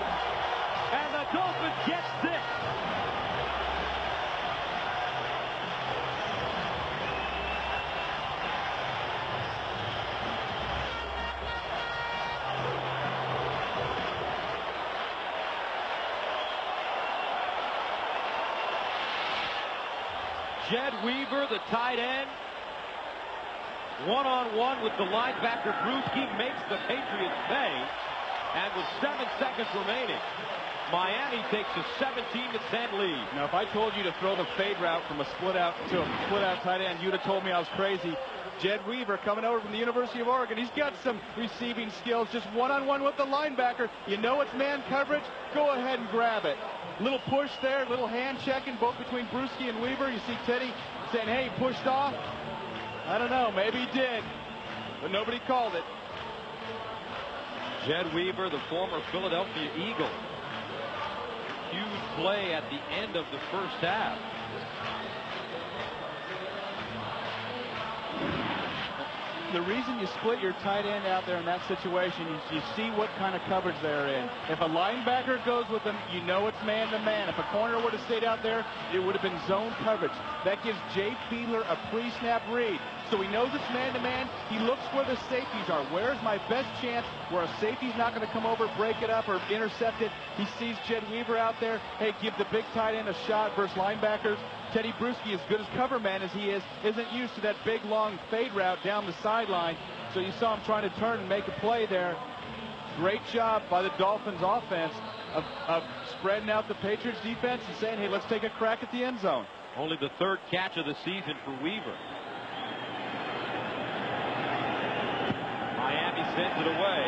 S2: And the Dolphins get 6. Jed Weaver, the tight end, one-on-one with the linebacker Bruschi, makes the Patriots pay. And with 7 seconds remaining, Miami takes a 17-10 lead.
S3: Now, if I told you to throw the fade route from a split-out to a split-out tight end, you'd have told me I was crazy. Jed Weaver coming over from the University of Oregon. He's got some receiving skills, just one-on-one with the linebacker. You know it's man coverage, go ahead and grab it. Little push there, little hand checking both between Bruschi and Weaver. You see Teddy saying, hey, pushed off. I don't know, maybe he did, but nobody called it.
S2: Jed Weaver, the former Philadelphia Eagle. Huge play at the end of the first half.
S3: The reason you split your tight end out there in that situation is you see what kind of coverage they're in. If a linebacker goes with them, you know it's man-to-man. If a corner would have stayed out there, it would have been zone coverage. That gives Jay Fiedler a pre-snap read. So he knows it's man-to-man. He looks where the safeties are. Where's my best chance where a safety's not going to come over, break it up, or intercept it? He sees Jed Weaver out there. Hey, give the big tight end a shot versus linebackers. Teddy Bruschi, as good as cover man as he is, isn't used to that big, long fade route down the sideline. So you saw him trying to turn and make a play there. Great job by the Dolphins offense of spreading out the Patriots defense and saying, hey, let's take a crack at the end zone.
S2: Only the 3rd catch of the season for Weaver. Miami sends it away.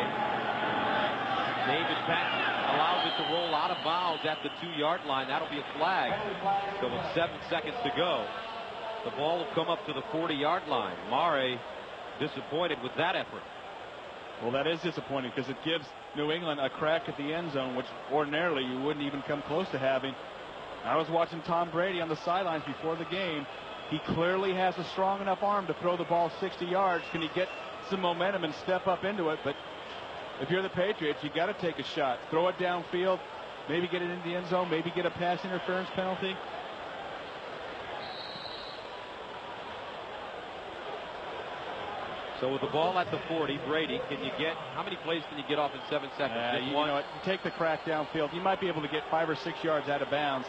S2: David Patton allows it to roll out of bounds at the 2-yard line. That'll be a flag. So with 7 seconds to go, the ball will come up to the 40-yard line. Mare disappointed with that effort.
S3: Well, that is disappointing because it gives New England a crack at the end zone, which ordinarily you wouldn't even come close to having. I was watching Tom Brady on the sidelines before the game. He clearly has a strong enough arm to throw the ball 60 yards. Can he get some momentum and step up into it? But if you're the Patriots, you got to take a shot. Throw it downfield, maybe get it into the end zone, maybe get a pass interference penalty.
S2: So with the ball at the 40, Brady, can you get, how many plays can you get off in 7 seconds?
S3: You know what, take the crack downfield. You might be able to get 5 or 6 yards out of bounds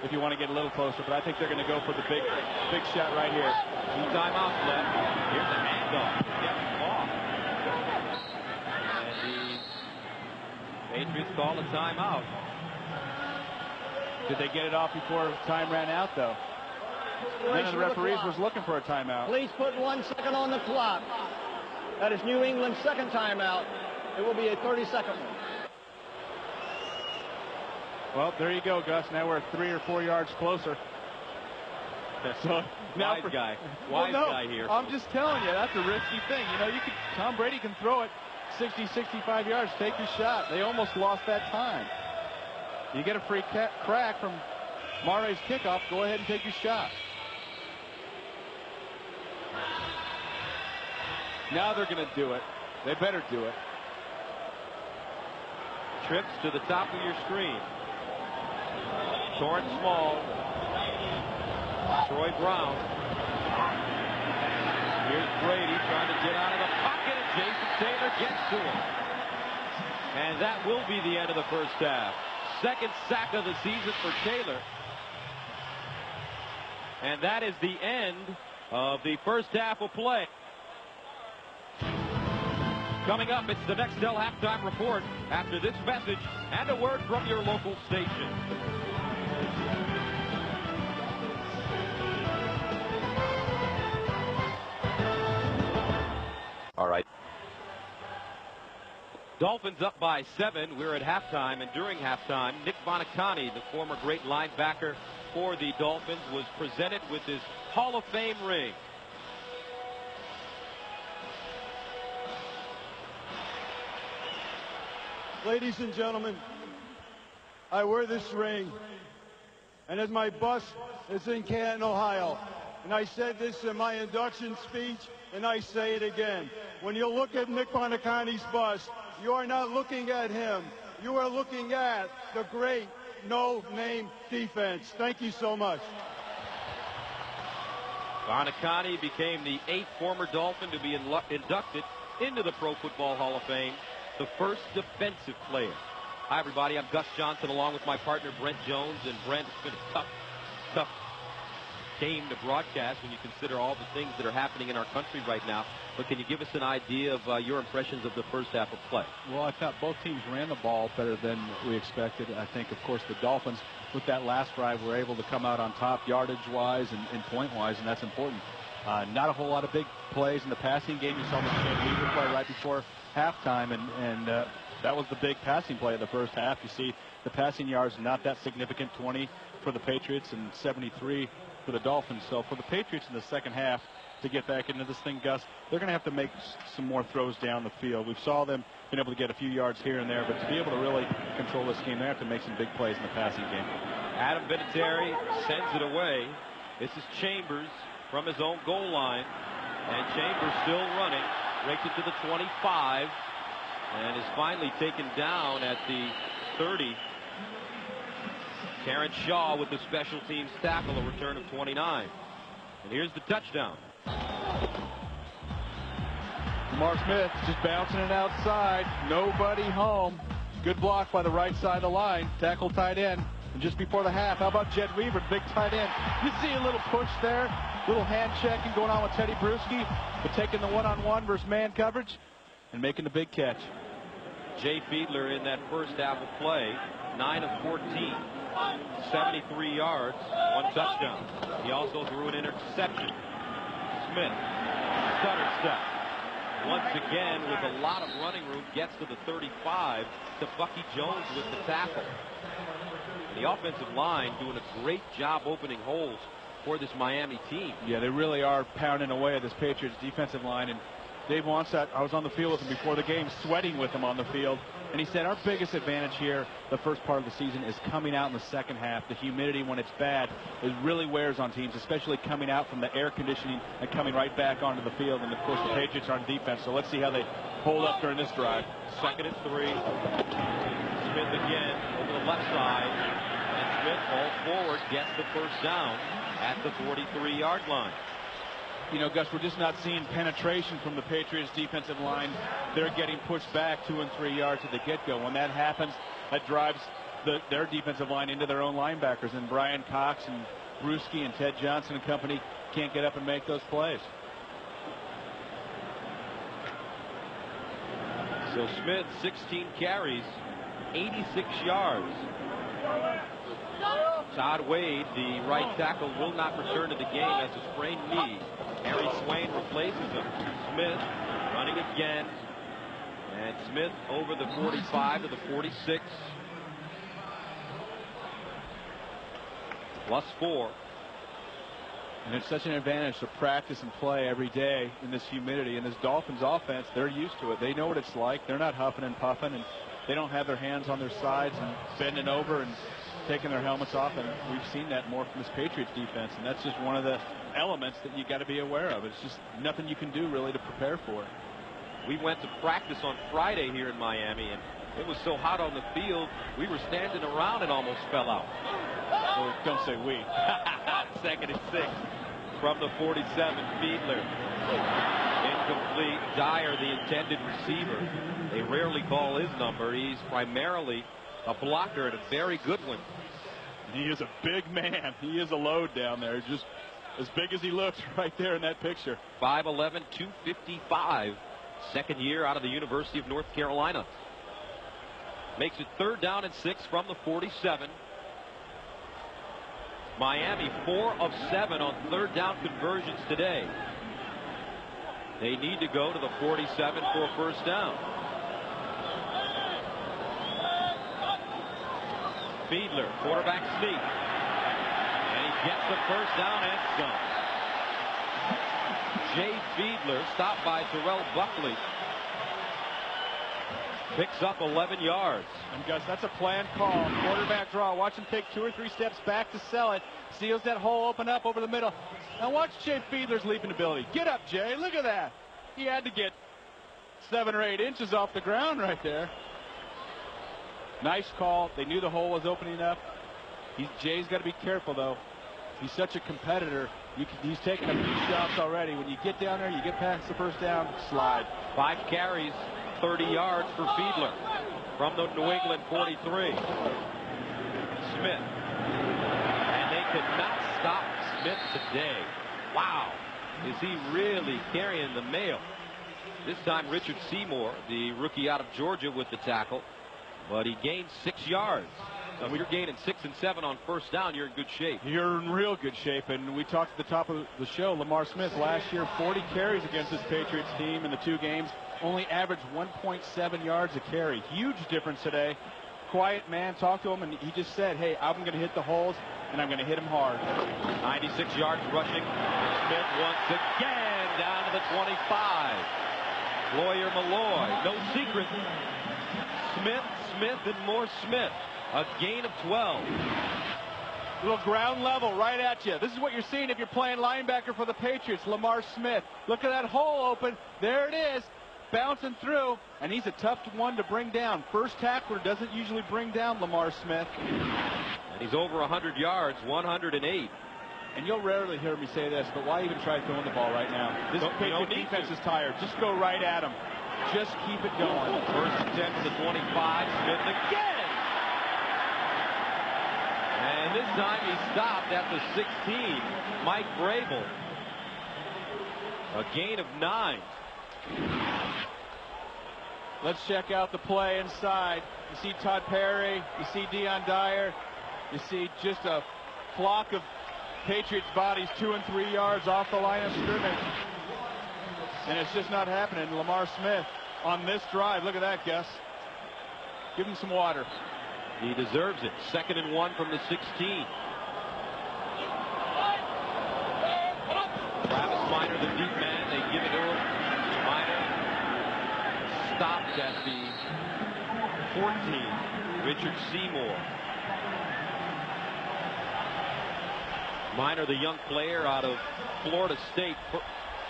S3: if you want to get a little closer, but I think they're going to go for the big shot right here.
S2: 2 timeouts left. Here's a handoff. Get off. And the Patriots call a timeout.
S3: Did they get it off before time ran out, though? None of the referees was looking for a timeout.
S5: Please put 1 second on the clock. That is New England's 2nd timeout. It will be a 30-second one.
S3: Well, there you go, Gus. Now we're 3 or 4 yards closer. So now
S2: Wise guy here.
S3: I'm just telling you, that's a risky thing. You know, Tom Brady can throw it 60, 65 yards. Take your shot. They almost lost that time. You get a free crack from Mare's kickoff. Go ahead and take your shot. Now they're going to do it. They better do it.
S2: Trips to the top of your screen. Torrance Small. Troy Brown. Here's Brady trying to get out of the pocket, and Jason Taylor gets to him. And that will be the end of the first half. 2nd sack of the season for Taylor. And that is the end of the first half of play. Coming up, it's the Nextel halftime report after this message and a word from your local station.
S1: All right.
S2: Dolphins up by 7. We're at halftime, and during halftime, Nick Bonacani, the former great linebacker for the Dolphins, was presented with his Hall of Fame ring.
S6: Ladies and gentlemen, I wear this ring, and as my bus is in Canton, Ohio, and I said this in my induction speech, and I say it again. When you look at Nick Buoniconti's bust, you are not looking at him. You are looking at the great no-name defense. Thank you so much.
S2: Buoniconti became the 8th former Dolphin to be inducted into the Pro Football Hall of Fame, the first defensive player. Hi, everybody. I'm Gus Johnson, along with my partner, Brent Jones. And Brent, it's been a tough game to broadcast when you consider all the things that are happening in our country right now. But can you give us an idea of your impressions of the first half of play?
S3: Well, I thought both teams ran the ball better than we expected. I think, of course, the Dolphins, with that last drive, were able to come out on top yardage-wise and point-wise, and that's important. Not a whole lot of big plays in the passing game. You saw the Chad Weaver play right before halftime, and that was the big passing play of the first half. You see the passing yards not that significant, 20 for the Patriots and 73 for the Dolphins. So for the Patriots in the second half to get back into this thing, Gus, they're going to have to make some more throws down the field. We saw them being able to get a few yards here and there, but to be able to really control this game, they have to make some big plays in the passing game.
S2: Adam Vinatieri sends it away. This is Chambers from his own goal line, and Chambers still running, rakes it to the 25, and is finally taken down at the 30. Terrence Shaw with the special teams tackle, a return of 29. And here's the touchdown.
S3: Lamar Smith just bouncing it outside. Nobody home. Good block by the right side of the line. Tackle tight end. And just before the half, how about Jed Weaver, big tight end? You see a little push there, little hand checking going on with Teddy Bruschi, but taking the one-on-one versus man coverage and making the big catch.
S2: Jay Fiedler in that first half of play, 9 of 14. 73 yards, 1 touchdown. He also threw an interception. Smith, stutter step. Once again, with a lot of running room, gets to the 35 to Bucky Jones with the tackle. And the offensive line doing a great job opening holes for this Miami team.
S3: Yeah, they really are pounding away at this Patriots defensive line. And Dave Wannstedt, I was on the field with him before the game, sweating with him on the field. And he said our biggest advantage here, the first part of the season, is coming out in the second half. The humidity, when it's bad, it really wears on teams, especially coming out from the air conditioning and coming right back onto the field. And, of course, the Patriots are on defense, so let's see how they hold up during this drive.
S2: 2nd and 3. Smith again over the left side. And Smith falls forward, gets the first down at the 43-yard line.
S3: You know, Gus, we're just not seeing penetration from the Patriots defensive line. They're getting pushed back 2 and 3 yards at the get-go. When that happens, that drives their defensive line into their own linebackers. And Brian Cox and Bruschi and Ted Johnson and company can't get up and make those plays.
S2: So Smith, 16 carries, 86 yards. Todd Wade, the right tackle, will not return to the game as a sprained knee. Harry Swain replaces him. Smith running again. And Smith over the 45 to the 46. +4.
S3: And it's such an advantage to practice and play every day in this humidity. And this Dolphins offense, they're used to it. They know what it's like. They're not huffing and puffing, and they don't have their hands on their sides and bending over and taking their helmets off. And we've seen that more from this Patriots defense. And that's just one of the elements that you got to be aware of. It's just nothing you can do really to prepare for it.
S2: We went to practice on Friday here in Miami, and it was so hot on the field, we were standing around and almost fell out.
S3: Or don't say we.
S2: 2nd and 6 from the 47. Fiedler. Incomplete. Dyer, the intended receiver. They rarely call his number. He's primarily a blocker and a very good one.
S3: He is a big man. He is a load down there. Just as big as he looks right there in that picture.
S2: 5'11", 255. Second year out of the University of North Carolina. Makes it 3rd down and 6 from the 47. Miami 4 of 7 on 3rd down conversions today. They need to go to the 47 for a first down. Fiedler, quarterback sneak. And he gets the first down and some. Jay Fiedler, stopped by Terrell Buckley. Picks up 11 yards.
S3: And Gus, that's a planned call. Quarterback draw. Watch him take 2 or 3 steps back to sell it. Seals that hole open up over the middle. Now watch Jay Fiedler's leaping ability. Get up, Jay. Look at that. He had to get 7 or 8 inches off the ground right there. Nice call. They knew the hole was opening up. Jay's got to be careful, though. He's such a competitor. He's taken a few shots already. When you get down there, you get past the first down, slide.
S2: 5 carries, 30 yards for Fiedler from the New England 43. Smith. And they could not stop Smith today. Wow. Is he really carrying the mail? This time Richard Seymour, the rookie out of Georgia, with the tackle. But he gained 6 yards. So when you're gaining 6 and 7 on first down, you're in good shape.
S3: You're in real good shape. And we talked at the top of the show, Lamar Smith last year, 40 carries against this Patriots team in the 2 games. Only averaged 1.7 yards a carry. Huge difference today. Quiet man, talked to him, and he just said, hey, I'm going to hit the holes, and I'm going to hit them hard.
S2: 96 yards rushing. Smith once again down to the 25. Lawyer Malloy, no secret. Smith, and more Smith. A gain of 12.
S3: Little ground level right at you. This is what you're seeing if you're playing linebacker for the Patriots. Lamar Smith. Look at that hole open. There it is. Bouncing through. And he's a tough one to bring down. First tackler doesn't usually bring down Lamar Smith.
S2: And he's over 100 yards, 108.
S3: And you'll rarely hear me say this, but why even try throwing the ball right now? This Patriot defense is tired. Just go right at him. Just keep it going.
S2: First and 10 to the 25. Smith again. And this time he stopped at the 16. Mike Vrabel. A gain of 9.
S3: Let's check out the play inside. You see Todd Perry. You see Deion Dyer. You see just a flock of Patriots bodies 2 and 3 yards off the line of scrimmage. And it's just not happening. Lamar Smith on this drive. Look at that, Gus. Give him some water.
S2: He deserves it. 2nd and 1 from the 16. Travis Minor, the deep man. They give it to him. Minor stopped at the 14. Richard Seymour. Minor, the young player out of Florida State,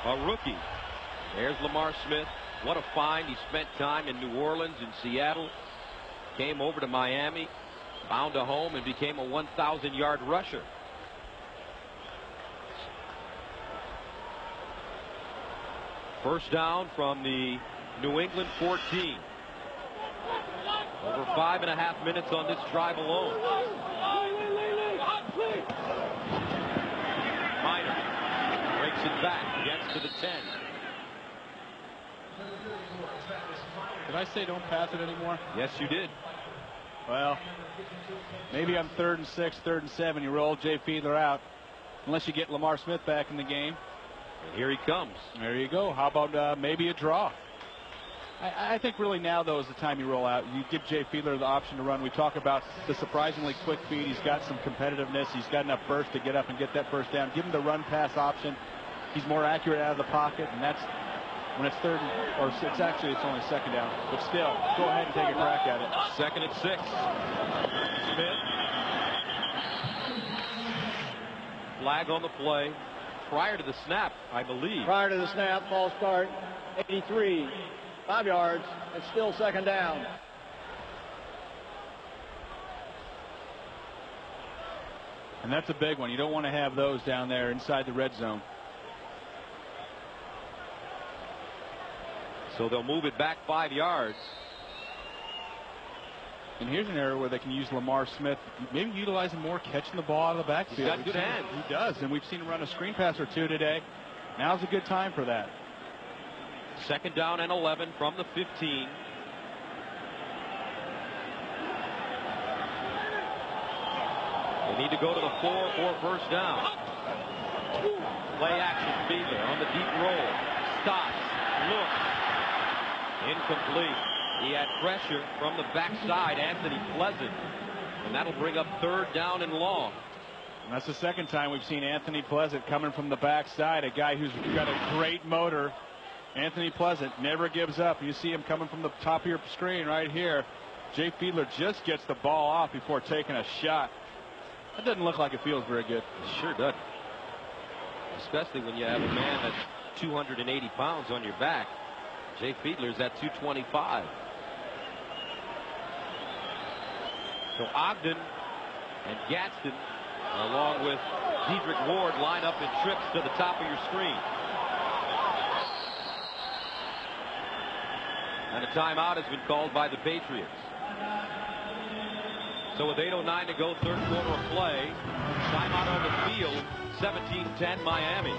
S2: a rookie. There's Lamar Smith. What a find. He spent time in New Orleans and Seattle. Came over to Miami, found a home, and became a 1,000-yard rusher. First down from the New England 14. Over 5.5 minutes on this drive alone. Minor breaks it back, gets to the 10.
S3: Did I say don't pass it anymore?
S2: Yes, you did.
S3: Well, maybe I'm 3rd and 6, 3rd and 7. You roll Jay Fiedler out, unless you get Lamar Smith back in the game.
S2: And here he comes.
S3: There you go. How about maybe a draw? I think really now, though, is the time you roll out. You give Jay Fiedler the option to run. We talk about the surprisingly quick feet. He's got some competitiveness. He's got enough burst to get up and get that first down. Give him the run-pass option. He's more accurate out of the pocket, and that's when it's 3rd or 6. Actually, it's only 2nd down. But still, go ahead and take a crack at it.
S2: 2nd and 6. Smith. Flag on the play. Prior to the snap, I believe.
S5: Prior to the snap, false start, 83. 5 yards. It's still 2nd down.
S3: And that's a big one. You don't want to have those down there inside the red zone.
S2: So they'll move it back 5 yards.
S3: And here's an area where they can use Lamar Smith, maybe utilize him more, catching the ball out of the backfield.
S2: He's got good hands.
S3: He does, and we've seen him run a screen pass or 2 today. Now's a good time for that.
S2: 2nd down and 11 from the 15. They need to go to the 4 for first down. Play action, Fiedler on the deep roll. Stops, looks. Incomplete. He had pressure from the backside, Anthony Pleasant. And that'll bring up 3rd down and long.
S3: And that's the second time we've seen Anthony Pleasant coming from the backside, a guy who's got a great motor. Anthony Pleasant never gives up. You see him coming from the top of your screen right here. Jay Fiedler just gets the ball off before taking a shot. That doesn't look like it feels very good.
S2: It sure doesn't. Especially when you have a man that's 280 pounds on your back. Jay Fiedler's at 225. So Ogden and Gadsden, along with Dedrick Ward, line up in trips to the top of your screen. And a timeout has been called by the Patriots. So with 8:09 to go, third quarter of play, timeout on the field, 17-10 Miami.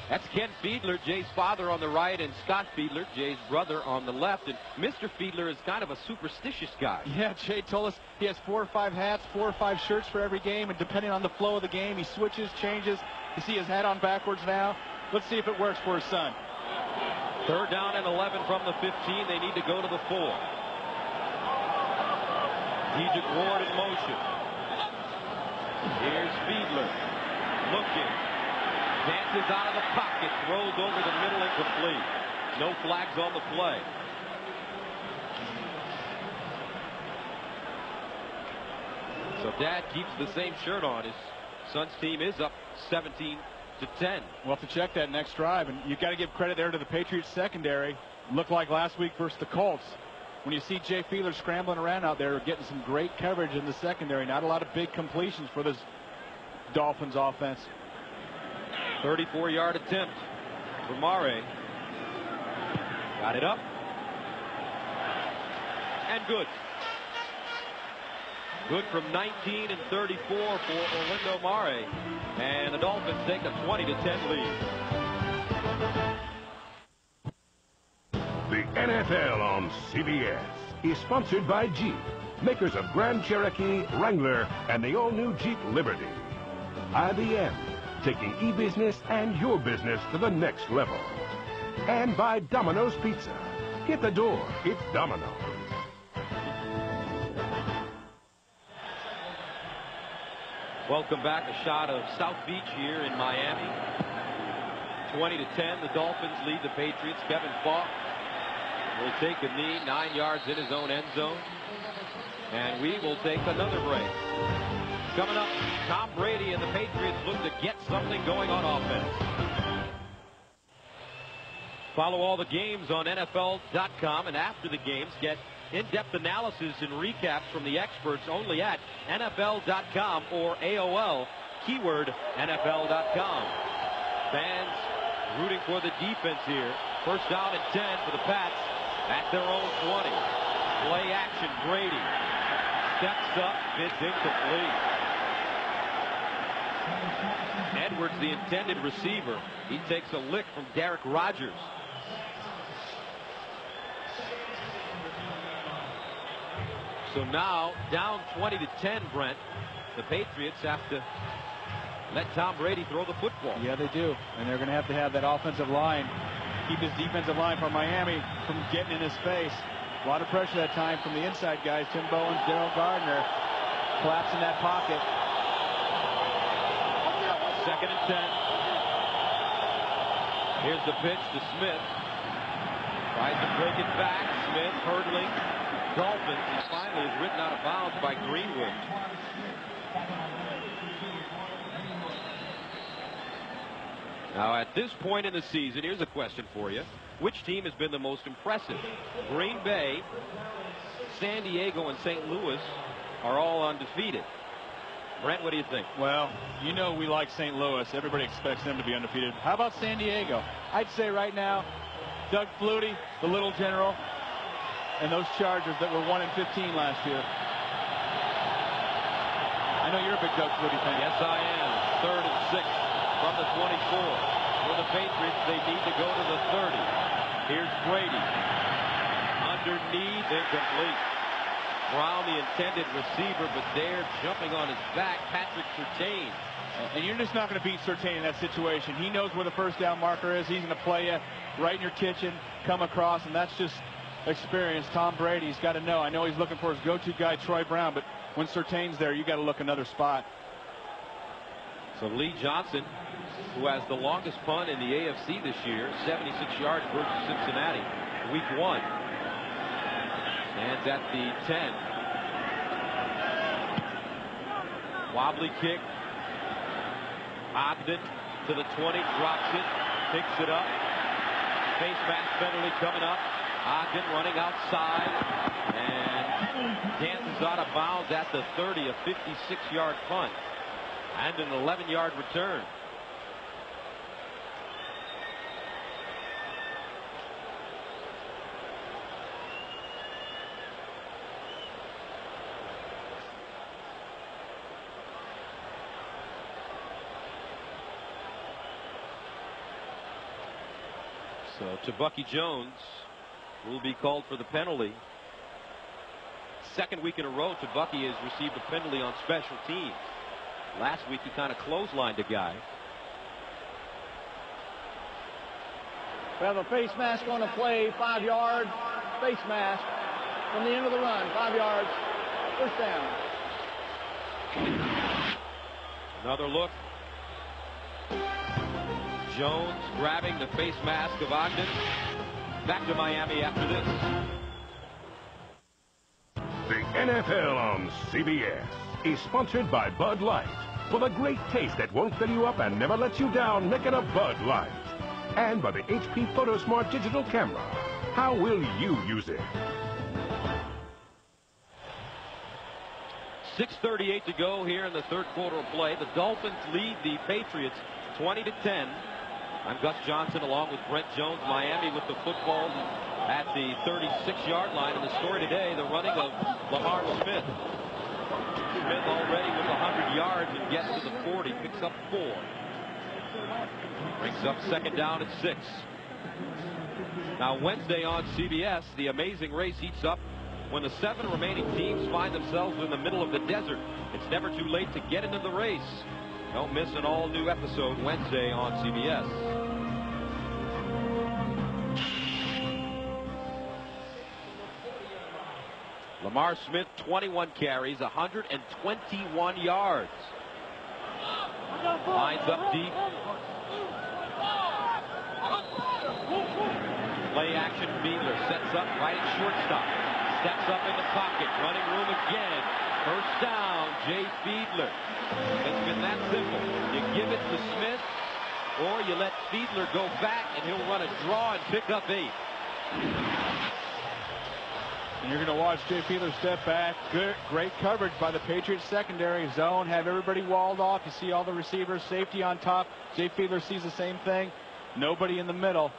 S2: That's Ken Fiedler, Jay's father, on the right, and Scott Fiedler, Jay's brother, on the left. And Mr. Fiedler is kind of a superstitious guy.
S3: Yeah, Jay told us he has 4 or 5 hats, 4 or 5 shirts for every game, and depending on the flow of the game, he switches, changes. You see his hat on backwards now. Let's see if it works for his son.
S2: Third down and 11 from the 15. They need to go to the 4. Dedrick Ward in motion. Here's Fiedler looking. Dances out of the pocket, throws over the middle, incomplete. No flags on the play. So Dad keeps the same shirt on. His son's team is up 17-10.
S3: We'll have to check that next drive, and you've got to give credit there to the Patriots secondary. Looked like last week versus the Colts. When you see Jay Fiedler scrambling around out there, getting some great coverage in the secondary. Not a lot of big completions for this Dolphins offense.
S2: 34-yard attempt for Mare. Got it up. And good. Good from 19 and 34 for Orlando Mare. And the Dolphins take a 20-10 lead.
S4: The NFL on CBS is sponsored by Jeep, makers of Grand Cherokee, Wrangler, and the all-new Jeep Liberty. IBM, taking e-business and your business to the next level. And by Domino's Pizza. Hit the door. It's Domino's.
S2: Welcome back. A shot of South Beach here in Miami. 20-10. The Dolphins lead the Patriots. Kevin Falk will take a knee 9 yards in his own end zone. And we will take another break. Coming up, Tom Brady and the Patriots look to get something going on offense. Follow all the games on NFL.com, and after the games, get in-depth analysis and recaps from the experts only at NFL.com or AOL, keyword NFL.com. Fans rooting for the defense here. First down and 10 for the Pats at their own 20. Play action, Brady. Steps up, it's incomplete. Edwards, the intended receiver. He takes a lick from Derek Rogers. So now, down 20-10, Brent. The Patriots have to let Tom Brady throw the football.
S3: Yeah, they do. And they're going to have that offensive line, keep his defensive line from Miami from getting in his face. A lot of pressure that time from the inside guys. Tim Bowens, Daryl Gardner collapsing that pocket.
S2: Second and 10. Here's the pitch to Smith. Tries to break it back. Smith hurdling. Dolphins. He finally is written out of bounds by Greenwood. Now at this point in the season, here's a question for you. Which team has been the most impressive? Green Bay, San Diego, and St. Louis are all undefeated. Brent, what do you think?
S3: Well, you know we like St. Louis. Everybody expects them to be undefeated. How about San Diego? I'd say right now, Doug Flutie, the little general, and those Chargers that were 1-15 last year. I know you're a big Doug Flutie fan.
S2: Yes, I am. 3rd and 6 from the 24. For the Patriots, they need to go to the 30. Here's Brady. Underneath, incomplete. Brown, the intended receiver, but there, jumping on his back, Patrick Surtain.
S3: And you're just not going to beat Surtain in that situation. He knows where the first down marker is. He's going to play you right in your kitchen, come across, and that's just experience. Tom Brady's got to know. I know he's looking for his go-to guy, Troy Brown, but when Surtain's there, you got to look another spot.
S2: So Lee Johnson, who has the longest punt in the AFC this year, 76 yards versus Cincinnati, week 1. Stands at the 10. Wobbly kick. Ogden to the 20, drops it, picks it up. Face mask penalty coming up. Ogden running outside and dances out of bounds at the 30, a 56-yard punt and an 11-yard return. So Bucky Jones will be called for the penalty. Second week in a row, Bucky has received a penalty on special teams. Last week he kind of clotheslined a guy.
S5: We have a face mask on the play, 5 yards. Face mask from the end of the run, 5 yards. First down.
S2: Another look. Jones grabbing the face mask of Ogden. Back to Miami after this.
S4: The NFL on CBS is sponsored by Bud Light. For the great taste that won't fill you up and never lets you down, make it a Bud Light. And by the HP PhotoSmart digital camera. How will you use it?
S2: 6:38 to go here in the third quarter of play. The Dolphins lead the Patriots 20-10. I'm Gus Johnson along with Brent Jones. Miami with the football at the 36-yard line. And the story today, the running of Lamar Smith. Smith already with 100 yards and gets to the 40, picks up 4. Brings up second down at 6. Now Wednesday on CBS, the amazing race heats up when the 7 remaining teams find themselves in the middle of the desert. It's never too late to get into the race. Don't miss an all-new episode Wednesday on CBS. Lamar Smith, 21 carries, 121 yards. Lines up deep. Play action. Fiedler sets up right at shortstop. Steps up in the pocket. Running room again. First down, Jay Fiedler. It's been that simple. You give it to Smith, or you let Fiedler go back, and he'll run a draw and pick up 8.
S3: And you're going to watch Jay Fiedler step back. Great coverage by the Patriots secondary. Zone, have everybody walled off. You see all the receivers, safety on top. Jay Fiedler sees the same thing. Nobody in the middle.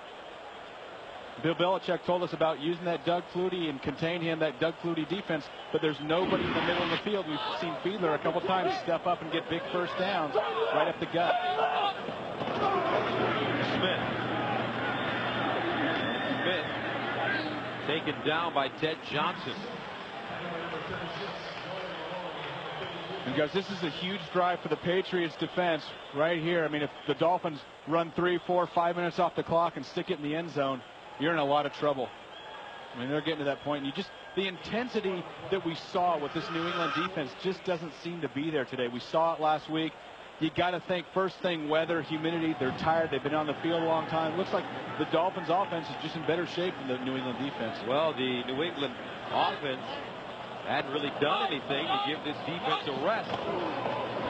S3: Bill Belichick told us about using that Doug Flutie and contain him, that Doug Flutie defense, but there's nobody in the middle of the field. We've seen Fiedler a couple times step up and get big first downs right up the gut.
S2: Smith taken down by Ted Johnson.
S3: And guys, this is a huge drive for the Patriots defense right here. I mean, if the Dolphins run 3, 4, 5 minutes off the clock and stick it in the end zone, you're in a lot of trouble. I mean, they're getting to that point. And the intensity that we saw with this New England defense just doesn't seem to be there today. We saw it last week. You got to think, first thing, weather, humidity. They're tired. They've been on the field a long time. It looks like the Dolphins offense is just in better shape than the New England defense.
S2: Well, the New England offense hadn't really done anything to give this defense a rest.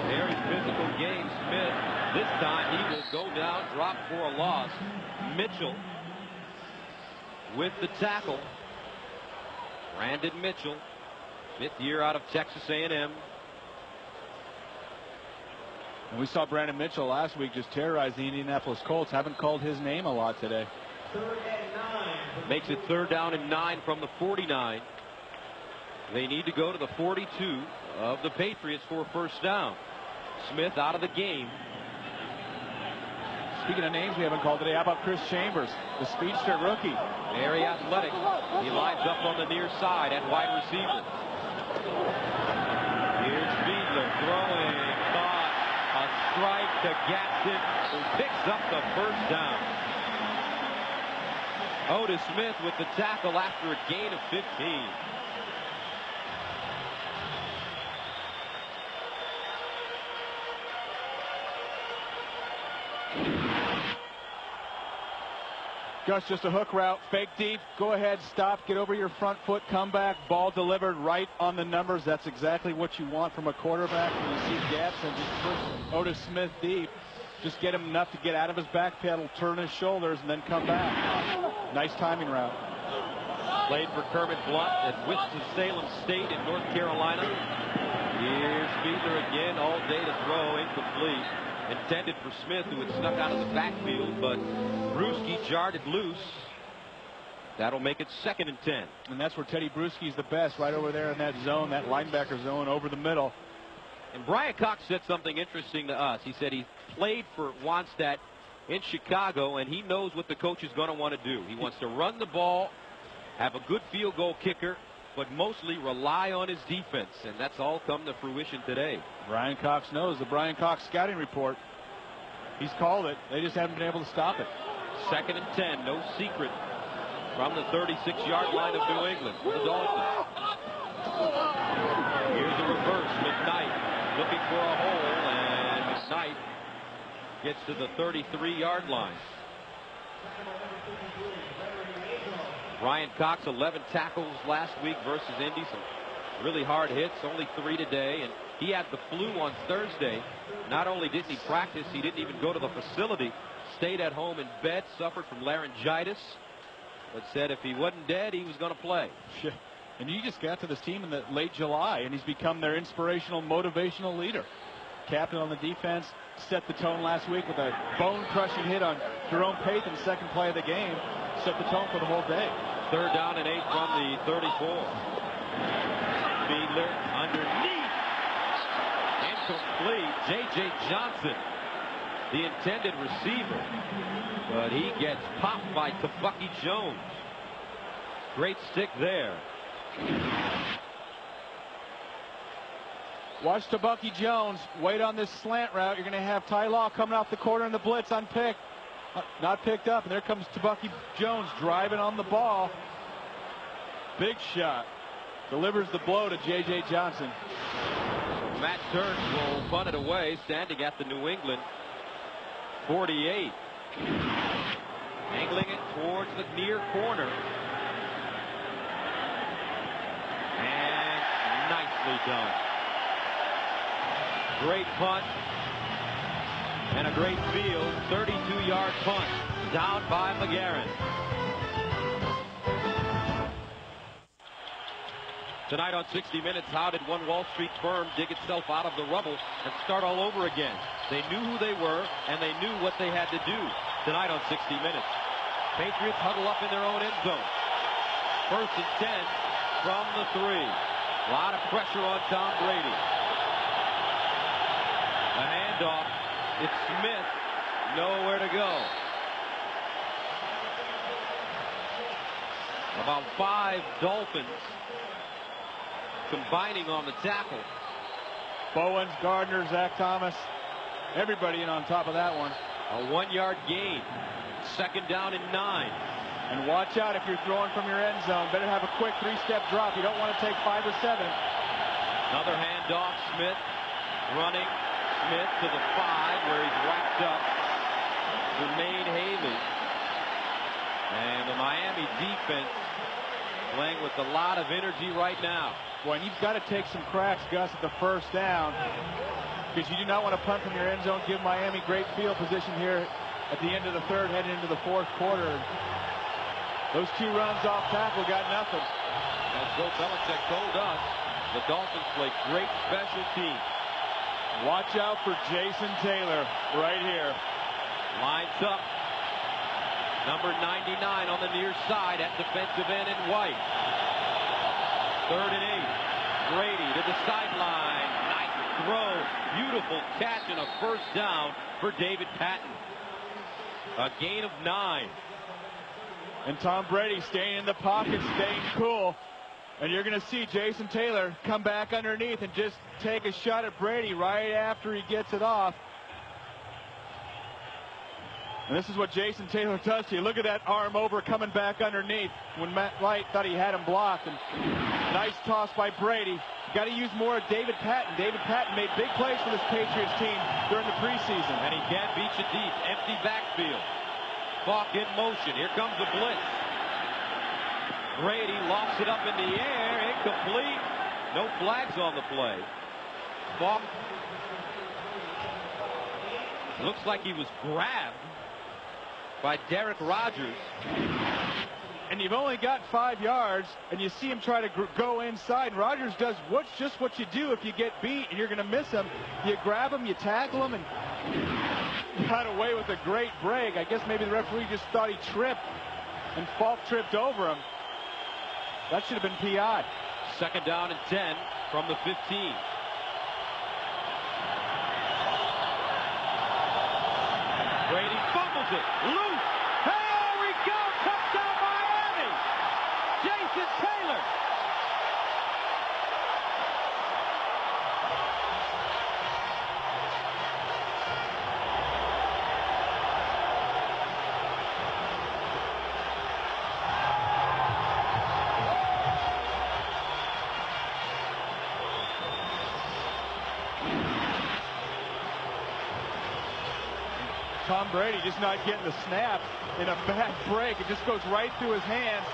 S2: Very physical game. Smith, this time he will go down, drop for a loss. Mitchell with the tackle. Brandon Mitchell, 5th year out of Texas A&M.
S3: And we saw Brandon Mitchell last week just terrorize the Indianapolis Colts. Haven't called his name a lot today.
S5: 3rd and 9.
S2: Makes it 3rd down and 9 from the 49. They need to go to the 42 of the Patriots for a first down. Smith out of the game.
S3: Speaking of names we haven't called today, how about Chris Chambers, the speedster rookie?
S2: Very athletic. He lines up on the near side at wide receiver. Here's Fiedler throwing. Caught. A strike to Gaston, who picks up the first down. Otis Smith with the tackle after a gain of 15.
S3: Gus, just a hook route, fake deep, go ahead, stop, get over your front foot, come back, ball delivered right on the numbers. That's exactly what you want from a quarterback. When you see gaps and just push Otis Smith deep, just get him enough to get out of his back pedal, turn his shoulders, and then come back. Nice timing route.
S2: Played for Kermit Blunt at Winston-Salem State in North Carolina. Here's Fiedler again, all day to throw, incomplete. Intended for Smith, who had snuck out of the backfield, but Bruschi jarred it loose. That'll make it 2nd and 10.
S3: And that's where Teddy Bruschi's the best, right over there in that zone, that linebacker zone over the middle.
S2: And Brian Cox said something interesting to us. He said he played for Wannstedt in Chicago, and he knows what the coach is going to want to do. He wants to run the ball, have a good field goal kicker, but mostly rely on his defense, and that's all come to fruition today.
S3: Brian Cox knows. The Brian Cox scouting report, he's called it. They just haven't been able to stop it.
S2: 2nd and 10, no secret, from the 36-yard line of New England for the Dolphins. Here's the reverse. McKnight looking for a hole, and McKnight gets to the 33-yard line. Brian Cox, 11 tackles last week versus Indy. Some really hard hits, only 3 today. And he had the flu on Thursday. Not only didn't he practice, he didn't even go to the facility. Stayed at home in bed, suffered from laryngitis, but said if he wasn't dead, he was going to play.
S3: And you just got to this team in the late July, and he's become their inspirational, motivational leader. Captain on the defense, set the tone last week with a bone-crushing hit on Jerome Pathan, second play of the game. Set the tone for the whole day.
S2: 3rd down and 8 from the 34. Fiedler underneath. Incomplete. J.J. Johnson, the intended receiver. But he gets popped by Tebucky Jones. Great stick there.
S3: Watch Tebucky Jones wait on this slant route. You're going to have Ty Law coming off the corner in the blitz unpicked. Not picked up, and there comes Tebucky Jones driving on the ball. Big shot. Delivers the blow to J.J. Johnson.
S2: Matt Turns will punt it away, standing at the New England 48. Angling it towards the near corner. And nicely done. Great punt. And a great field, 32-yard punt, down by McGarren. Tonight on 60 Minutes, how did one Wall Street firm dig itself out of the rubble and start all over again? They knew who they were, and they knew what they had to do. Tonight on 60 Minutes, Patriots huddle up in their own end zone. 1st and 10 from the 3. A lot of pressure on Tom Brady. A handoff. It's Smith, nowhere to go. About 5 Dolphins combining on the tackle.
S3: Bowens, Gardner, Zach Thomas, everybody in on top of that one.
S2: A 1-yard gain. 2nd down and 9.
S3: And watch out if you're throwing from your end zone. Better have a quick 3-step drop. You don't want to take 5 or 7.
S2: Another handoff. Smith running. Smith to the 5 where he's wrapped up. Jermaine Haley. And the Miami defense playing with a lot of energy right now.
S3: Boy, and you've got to take some cracks, Gus, at the 1st down, because you do not want to punt from your end zone. Give Miami great field position here at the end of the 3rd, heading into the 4th quarter. Those 2 runs off tackle got nothing.
S2: As Bill Belichick told us, the Dolphins play great special teams.
S3: Watch out for Jason Taylor right here.
S2: Lines up. Number 99 on the near side at defensive end in white. 3rd and 8. Brady to the sideline. Nice throw. Beautiful catch and a 1st down for David Patton. A gain of 9.
S3: And Tom Brady staying in the pocket, staying cool. And you're going to see Jason Taylor come back underneath and just take a shot at Brady right after he gets it off. And this is what Jason Taylor does to you. Look at that arm over coming back underneath when Matt Light thought he had him blocked. And nice toss by Brady. Got to use more of David Patton. David Patton made big plays for this Patriots team during the preseason.
S2: And he can't beat you deep. Empty backfield. Falk in motion. Here comes the blitz. Brady lofts it up in the air. Incomplete. No flags on the play. Falk looks like he was grabbed by Derek Rogers.
S3: And you've only got 5 yards, and you see him try to go inside. And Rogers does just what you do if you get beat and you're going to miss him. You grab him, you tackle him, and got away with a great break. I guess maybe the referee just thought he tripped, and Falk tripped over him. That should have been PI.
S2: 2nd down and 10 from the 15. Brady fumbles it. Loose. Here we go. Touchdown Miami. Jason Taylor.
S3: Tom Brady just not getting the snap in a bad break. It just goes right through his hands.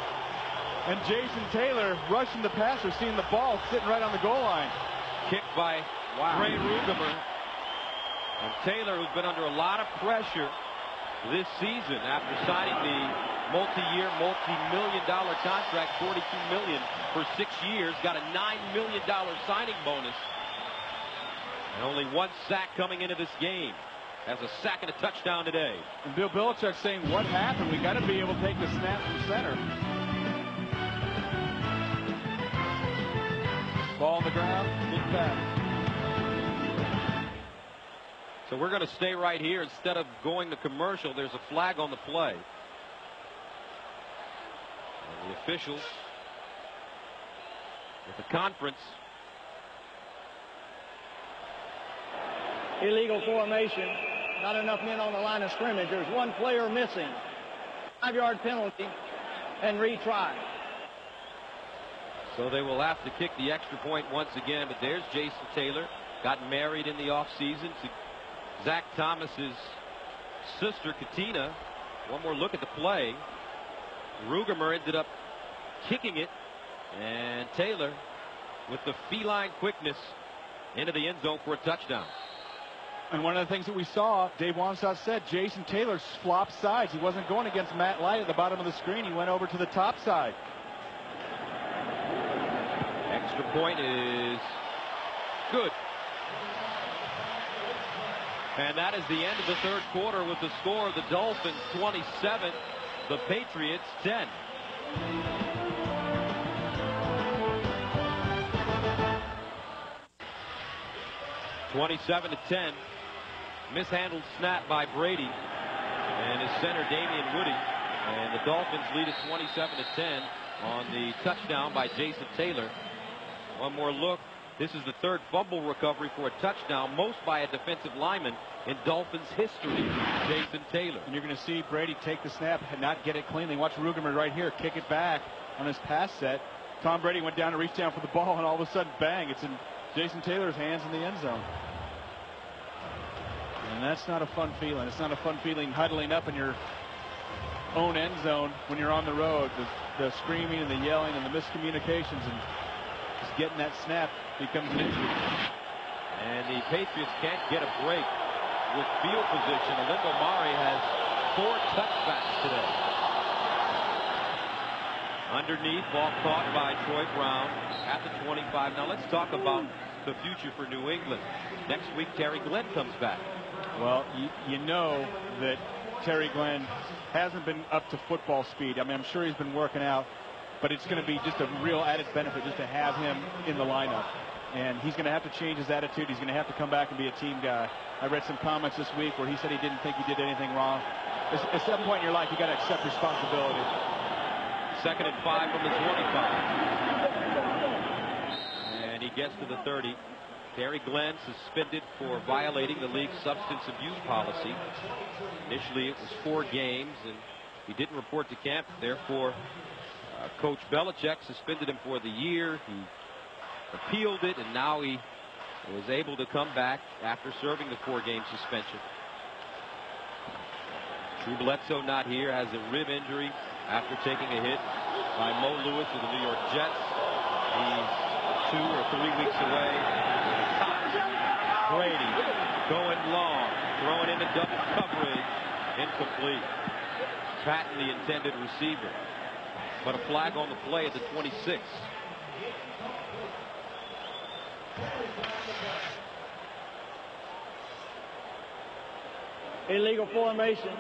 S3: And Jason Taylor rushing the passer, seeing the ball sitting right on the goal line.
S2: Kicked by Ray Rugemer. And Taylor, who's been under a lot of pressure this season after signing the multi-year, multi-million-dollar contract, $42 million for 6 years, got a $9 million signing bonus. And only 1 sack coming into this game. Has a sack and a touchdown today.
S3: And Bill Belichick saying, what happened? We got to be able to take the snap from center. Ball on the ground, big pass.
S2: So we're going to stay right here. Instead of going to commercial, there's a flag on the play. And the officials with the conference.
S5: Illegal formation. Not enough men on the line of scrimmage. There's 1 player missing. 5-yard penalty and retry.
S2: So they will have to kick the extra point once again. But there's Jason Taylor. Got married in the offseason to Zach Thomas's sister, Katina. One more look at the play. Rugemer ended up kicking it. And Taylor, with the feline quickness, into the end zone for a touchdown.
S3: And one of the things that we saw, Dave Wamsott said, Jason Taylor flopped sides. He wasn't going against Matt Light at the bottom of the screen. He went over to the top side.
S2: Extra point is good. And that is the end of the 3rd quarter with the score of the Dolphins 27, the Patriots 10. (27-10). Mishandled snap by Brady and his center Damian Woody, and the Dolphins lead it 27-10 on the touchdown by Jason Taylor. One more look. This is the 3rd fumble recovery for a touchdown, most by a defensive lineman in Dolphins history, Jason Taylor.
S3: And you're going to see Brady take the snap and not get it cleanly. Watch Rugemer right here kick it back on his pass set. Tom Brady went down to reach down for the ball, and all of a sudden, bang, it's in Jason Taylor's hands in the end zone. And that's not a fun feeling. It's not a fun feeling huddling up in your own end zone when you're on the road. The screaming and the yelling and the miscommunications, and just getting that snap becomes an issue.
S2: And the Patriots can't get a break with field position. Alindo Mari has 4 touchbacks today. Underneath, ball caught by Troy Brown at the 25. Now let's talk about the future for New England. Next week, Terry Glenn comes back.
S3: Well, you know that Terry Glenn hasn't been up to football speed. I mean, I'm sure he's been working out, but it's going to be just a real added benefit just to have him in the lineup. And he's going to have to change his attitude. He's going to have to come back and be a team guy. I read some comments this week where he said he didn't think he did anything wrong. At some point in your life, you got to accept responsibility.
S2: 2nd and 5 from the 25. And he gets to the 30. Terry Glenn suspended for violating the league's substance abuse policy. Initially it was 4 games, and he didn't report to camp. Therefore, Coach Belichick suspended him for the year. He appealed it, and now he was able to come back after serving the 4-game suspension. Drew Bledsoe not here, has a rib injury after taking a hit by Mo Lewis of the New York Jets. He's 2 or 3 weeks away. Brady going long, throwing into double coverage, incomplete. Patton, the intended receiver, but a flag on the play at the 26.
S5: Illegal formation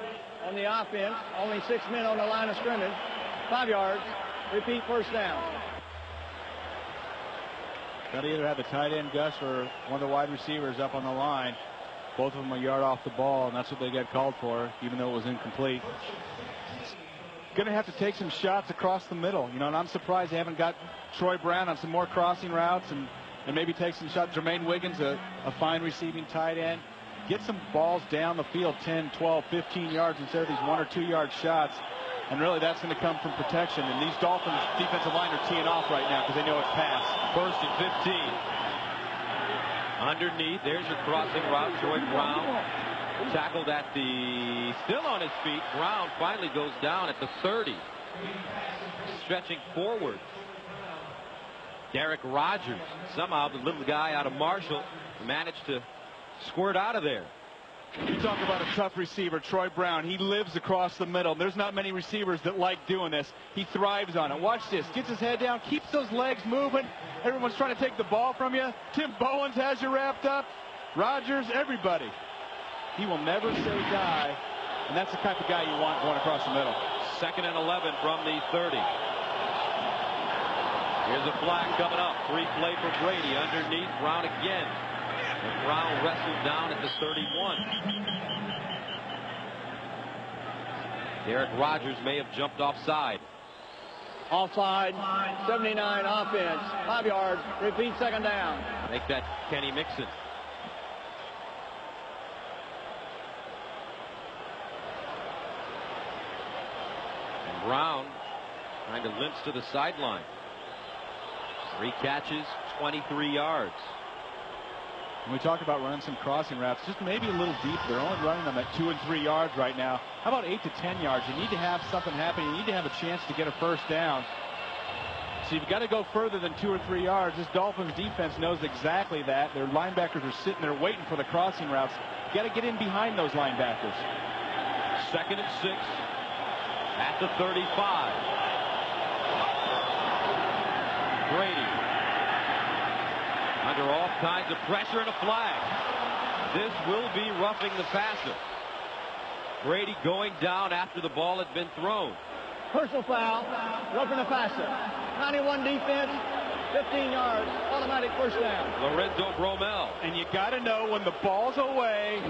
S5: on the offense. Only 6 men on the line of scrimmage. 5 yards. Repeat, first down.
S3: Got to either have the tight end, Gus, or one of the wide receivers up on the line. Both of them a yard off the ball, and that's what they got called for, even though it was incomplete. Going to have to take some shots across the middle, you know, and I'm surprised they haven't got Troy Brown on some more crossing routes and maybe take some shots. Jermaine Wiggins, a fine receiving tight end. Get some balls down the field, 10, 12, 15 yards instead of these 1 or 2 yard shots. And really, that's going to come from protection. And these Dolphins defensive line are teeing off right now because they know it's pass.
S2: 1st and 15. Underneath, there's your crossing route. Troy Brown tackled at the, still on his feet. Brown finally goes down at the 30. Stretching forward. Derek Rogers, somehow the little guy out of Marshall, managed to squirt out of there.
S3: You talk about a tough receiver, Troy Brown. He lives across the middle. There's not many receivers that like doing this. He thrives on it. Watch this. Gets his head down, keeps those legs moving. Everyone's trying to take the ball from you. Tim Bowens has you wrapped up. Rogers, everybody. He will never say die, and that's the type of guy you want going across the middle.
S2: 2nd and 11 from the 30. Here's a flag coming up. Free play for Brady. Underneath, Brown again. And Brown wrestled down at the 31. Derek Rogers may have jumped offside.
S5: Offside, 79 offense, 5 yards, repeat, second down.
S2: Make that Kenny Mixon. And Brown trying to limp to the sideline. 3 catches, 23 yards.
S3: When we talk about running some crossing routes, just maybe a little deep. They're only running them at 2 and 3 yards right now. How about 8 to 10 yards? You need to have something happen. You need to have a chance to get a first down. So you've got to go further than 2 or 3 yards. This Dolphins defense knows exactly that. Their linebackers are sitting there waiting for the crossing routes. You got to get in behind those linebackers.
S2: 2nd and 6 at the 35. Brady under all kinds of pressure and a flag. This will be roughing the passer. Brady going down after the ball had been thrown.
S5: Personal foul, roughing the passer. 91 defense, 15 yards, automatic first down.
S2: Lorenzo Bromell.
S3: And you got to know when the ball's away,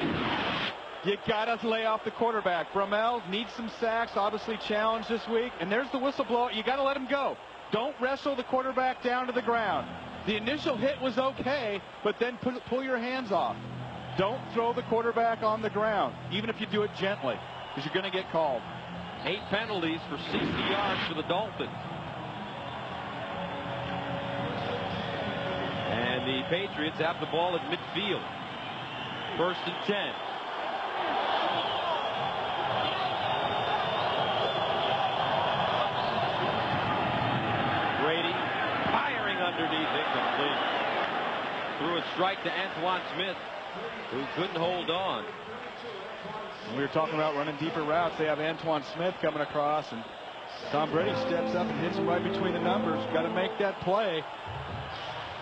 S3: you got to lay off the quarterback. Bromell needs some sacks, obviously challenged this week. And there's the whistle blow. You got to let him go. Don't wrestle the quarterback down to the ground. The initial hit was okay, but then pull your hands off. Don't throw the quarterback on the ground, even if you do it gently, because you're going to get called.
S2: 8 penalties for 60 yards for the Dolphins. And the Patriots have the ball at midfield. 1st and 10. Brady firing underneath, incomplete. Threw a strike to Antoine Smith, who couldn't hold on.
S3: We were talking about running deeper routes. They have Antoine Smith coming across, and Tom Brady steps up and hits him right between the numbers. Got to make that play.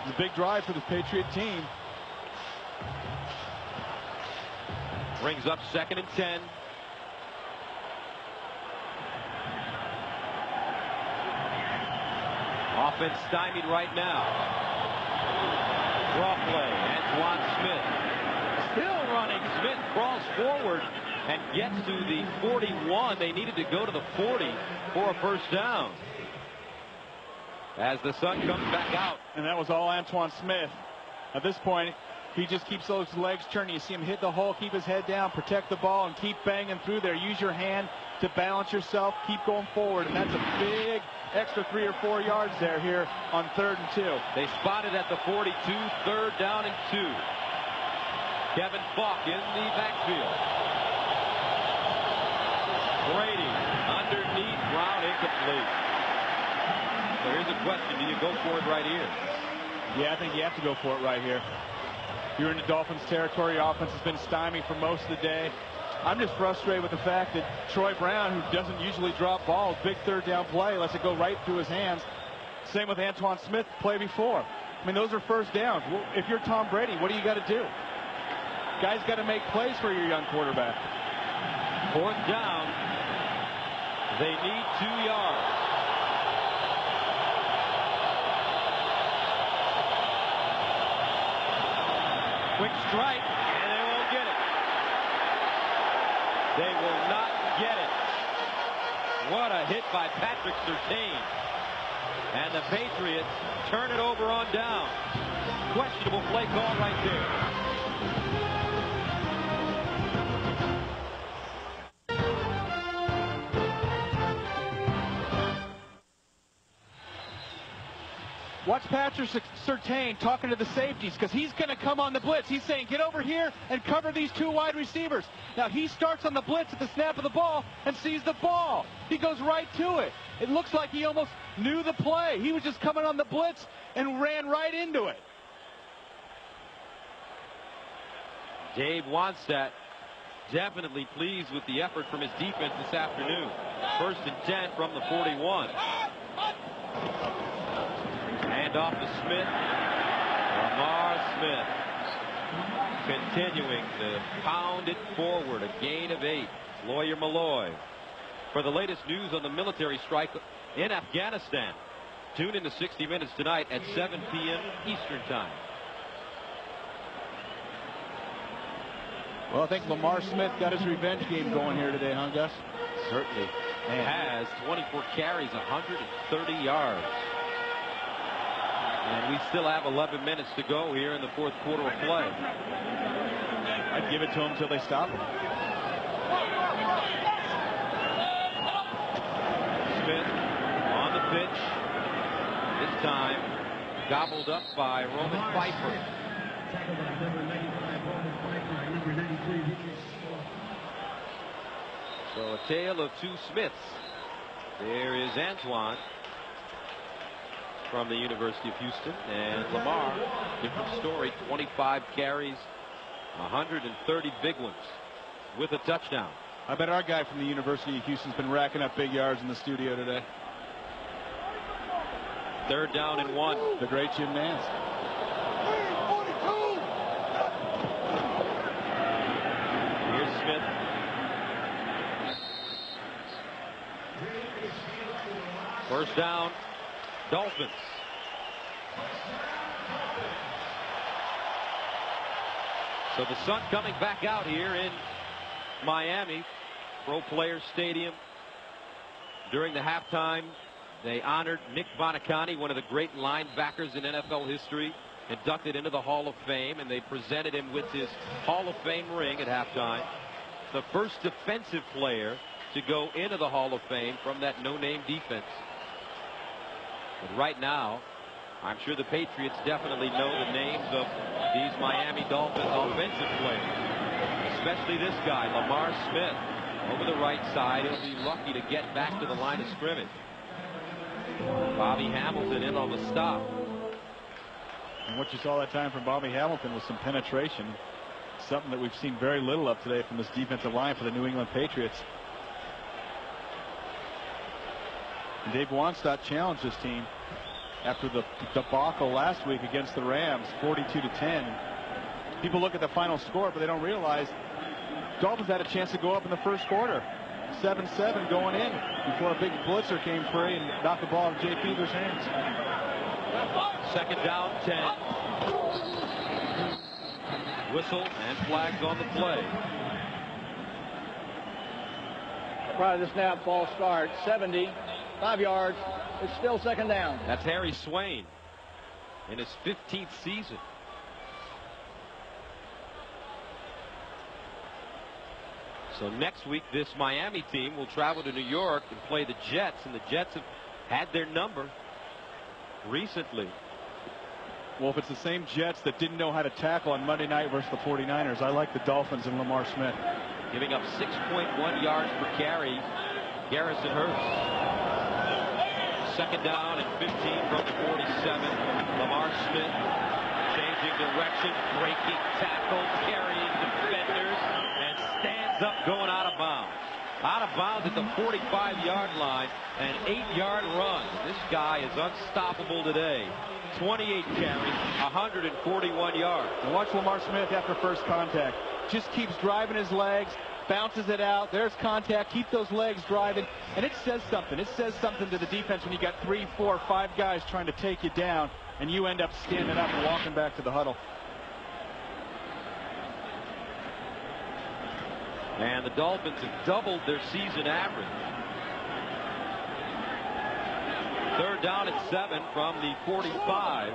S3: It's a big drive for the Patriot team.
S2: Brings up 2nd and 10. Offense stymied right now. Draw play. Antoine Smith still running. Smith crawls forward and gets to the 41. They needed to go to the 40 for a first down. As the sun comes back out.
S3: And that was all Antoine Smith. At this point, he just keeps those legs turning. You see him hit the hole, keep his head down, protect the ball, and keep banging through there. Use your hand to balance yourself. Keep going forward, and that's a big extra 3 or 4 yards there here on 3rd and 2.
S2: They spotted at the 42, 3rd down and 2. Kevin Falk in the backfield. Brady underneath, Brown incomplete. So here's a question: do you go for it right here?
S3: Yeah, I think you have to go for it right here. You're in the Dolphins territory. Offense has been stymied for most of the day. I'm just frustrated with the fact that Troy Brown, who doesn't usually drop balls, big 3rd down play, lets it go right through his hands. Same with Antoine Smith play before. I mean, those are 1st downs. Well, if you're Tom Brady, what do you got to do? Guys got to make plays for your young quarterback.
S2: 4th down. They need 2 yards. Quick strike, and they won't get it. They will not get it. What a hit by Patrick Surtain. And the Patriots turn it over on down. Questionable play call right there.
S3: Watch Patrick Surtain talking to the safeties because he's going to come on the blitz. He's saying, get over here and cover these 2 wide receivers. Now, he starts on the blitz at the snap of the ball and sees the ball. He goes right to it. It looks like he almost knew the play. He was just coming on the blitz and ran right into it.
S2: Dave Wannstedt definitely pleased with the effort from his defense this afternoon. 1st and 10 from the 41. Hand off to Smith. Lamar Smith continuing to pound it forward. A gain of 8. Lawyer Malloy. For the latest news on the military strike in Afghanistan, tune in to 60 Minutes tonight at 7 p.m. Eastern Time.
S3: Well, I think Lamar Smith got his revenge game going here today, huh, Gus?
S2: Certainly has. 24 carries, 130 yards. And we still have 11 minutes to go here in the 4th quarter of play.
S3: I'd give it to him until they stop him.
S2: Smith on the pitch. This time gobbled up by Roman Pfeiffer. So a tale of 2 Smiths. There is Antoine from the University of Houston, and Lamar, different story. 25 carries, 130 big ones with a touchdown.
S3: I bet our guy from the University of Houston's been racking up big yards in the studio today.
S2: 3rd down and 1.
S3: The great Jim Nance.
S2: Here's Smith. First down, Dolphins. So the sun coming back out here in Miami, Pro Players Stadium. During the halftime, they honored Nick Bonacani, one of the great linebackers in NFL history, inducted into the Hall of Fame, and they presented him with his Hall of Fame ring at halftime. The first defensive player to go into the Hall of Fame from that no-name defense. But right now, I'm sure the Patriots definitely know the names of these Miami Dolphins offensive players, especially this guy, Lamar Smith, over the right side. He'll be lucky to get back to the line of scrimmage. Bobby Hamilton in on the stop.
S3: And what you saw that time from Bobby Hamilton was some penetration, something that we've seen very little of today from this defensive line for the New England Patriots. And Dave Wannstedt challenged this team after the debacle last week against the Rams, 42-10. People look at the final score, but they don't realize Dolphins had a chance to go up in the first quarter. 7-7 going in before a big blitzer came free and knocked the ball out of Jay Fiedler's hands.
S2: 2nd down, 10. Whistle and flags on the play.
S5: Prior to the snap, false start, 70, 5 yards. It's still 2nd down.
S2: That's Harry Swain in his 15th season. So next week, this Miami team will travel to New York and play the Jets, and the Jets have had their number recently.
S3: Well, if it's the same Jets that didn't know how to tackle on Monday night versus the 49ers, I like the Dolphins and Lamar Smith.
S2: Giving up 6.1 yards per carry, Garrison Hurts. Second down and 15 from the 47. Lamar Smith changing direction, breaking tackle, carrying defenders, and stands up going out of bounds. Out of bounds at the 45-yard line, an 8-yard run. This guy is unstoppable today. 28 carries, 141 yards.
S3: And watch Lamar Smith after first contact. Just keeps driving his legs, bounces it out. There's contact. Keep those legs driving. And it says something. It says something to the defense when you got 3, 4, 5 guys trying to take you down, and you end up standing up and walking back to the huddle.
S2: And the Dolphins have doubled their season average. Third down and 7 from the 45.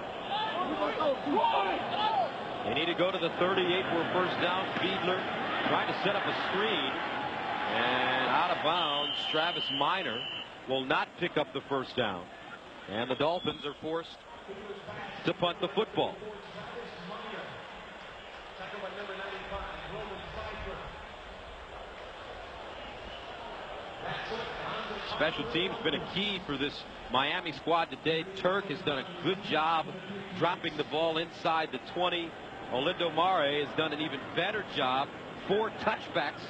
S2: They need to go to the 38 for a first down. Fiedler trying to set up a screen. And out of bounds, Travis Minor will not pick up the first down. And the Dolphins are forced to punt the football. Special teams been a key for this Miami squad today. Turk has done a good job dropping the ball inside the 20. Olindo Mare has done an even better job. 4 touchbacks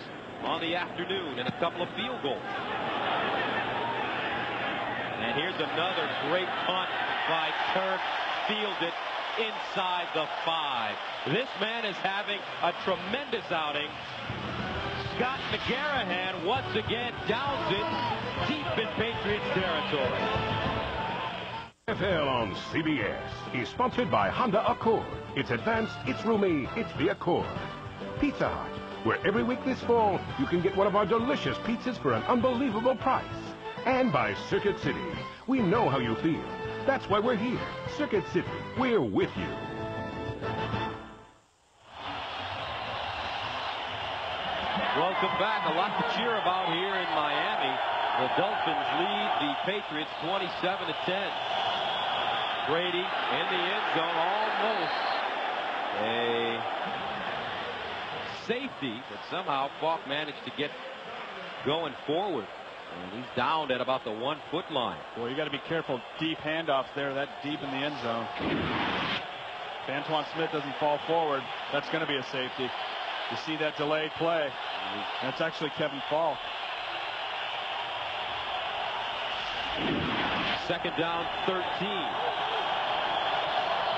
S2: on the afternoon and a couple of field goals. And here's another great punt by Turk. Fielded inside the 5. This man is having a tremendous outing. Scott McGarrahan once again downs it deep in Patriots territory.
S4: NFL on CBS is sponsored by Honda Accord. It's advanced, it's roomy, it's the Accord. Pizza Hut, where every week this fall you can get one of our delicious pizzas for an unbelievable price. And by Circuit City. We know how you feel. That's why we're here. Circuit City, we're with you.
S2: Welcome back. A lot to cheer about here in Miami. The Dolphins lead the Patriots 27-10. Brady in the end zone, almost a safety, but somehow Falk managed to get going forward. And he's downed at about the 1-foot line.
S3: Boy, you got to be careful. Deep handoffs there, that deep in the end zone. If Antoine Smith doesn't fall forward, that's going to be a safety. You see that delayed play. That's actually Kevin Falk.
S2: Second down, 13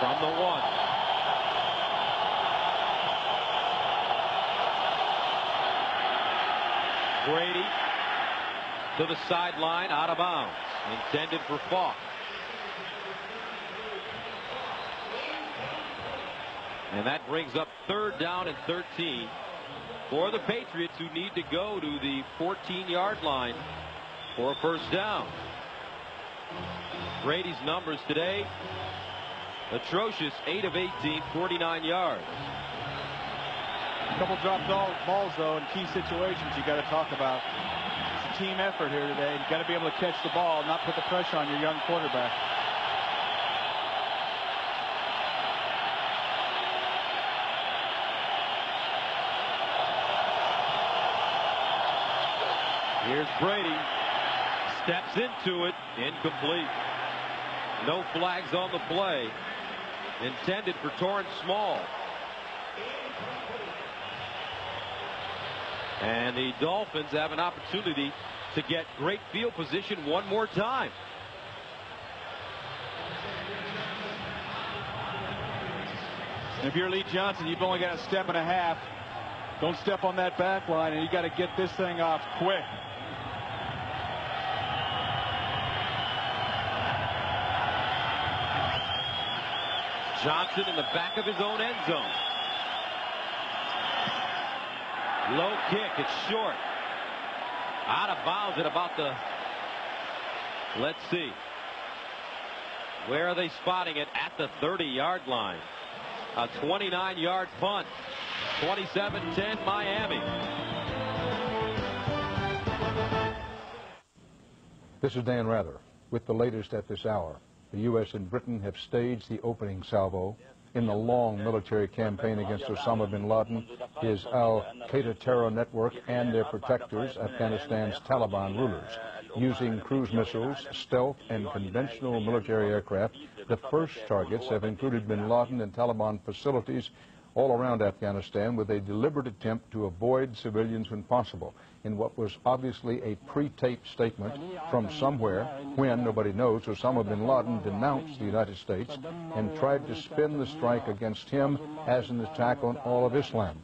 S2: from the 1. Brady to the sideline, out of bounds, intended for Falk. And that brings up third down and 13 for the Patriots, who need to go to the 14-yard line for a first down. Brady's numbers today, atrocious. 8 of 18, 49 yards.
S3: A couple dropped balls, though, in key situations you got to talk about. It's a team effort here today. You got to be able to catch the ball, not put the pressure on your young quarterback.
S2: Here's Brady. Steps into it. Incomplete. No flags on the play. Intended for Torrance Small. And the Dolphins have an opportunity to get great field position one more time.
S3: If you're Lee Johnson, you've only got a step and a half. Don't step on that back line, and you got to get this thing off quick.
S2: Johnson in the back of his own end zone. Low kick. It's short. Out of bounds at about the... Let's see. Where are they spotting it? At the 30-yard line. A 29-yard punt. 27-10 Miami.
S7: This is Dan Rather with the latest at this hour. The U.S. and Britain have staged the opening salvo in the long military campaign against Osama bin Laden, his al-Qaeda terror network, and their protectors, Afghanistan's Taliban rulers. Using cruise missiles, stealth, and conventional military aircraft, the first targets have included bin Laden and Taliban facilities all around Afghanistan, with a deliberate attempt to avoid civilians when possible, in what was obviously a pre-taped statement from somewhere when, nobody knows, Osama bin Laden denounced the United States and tried to spin the strike against him as an attack on all of Islam.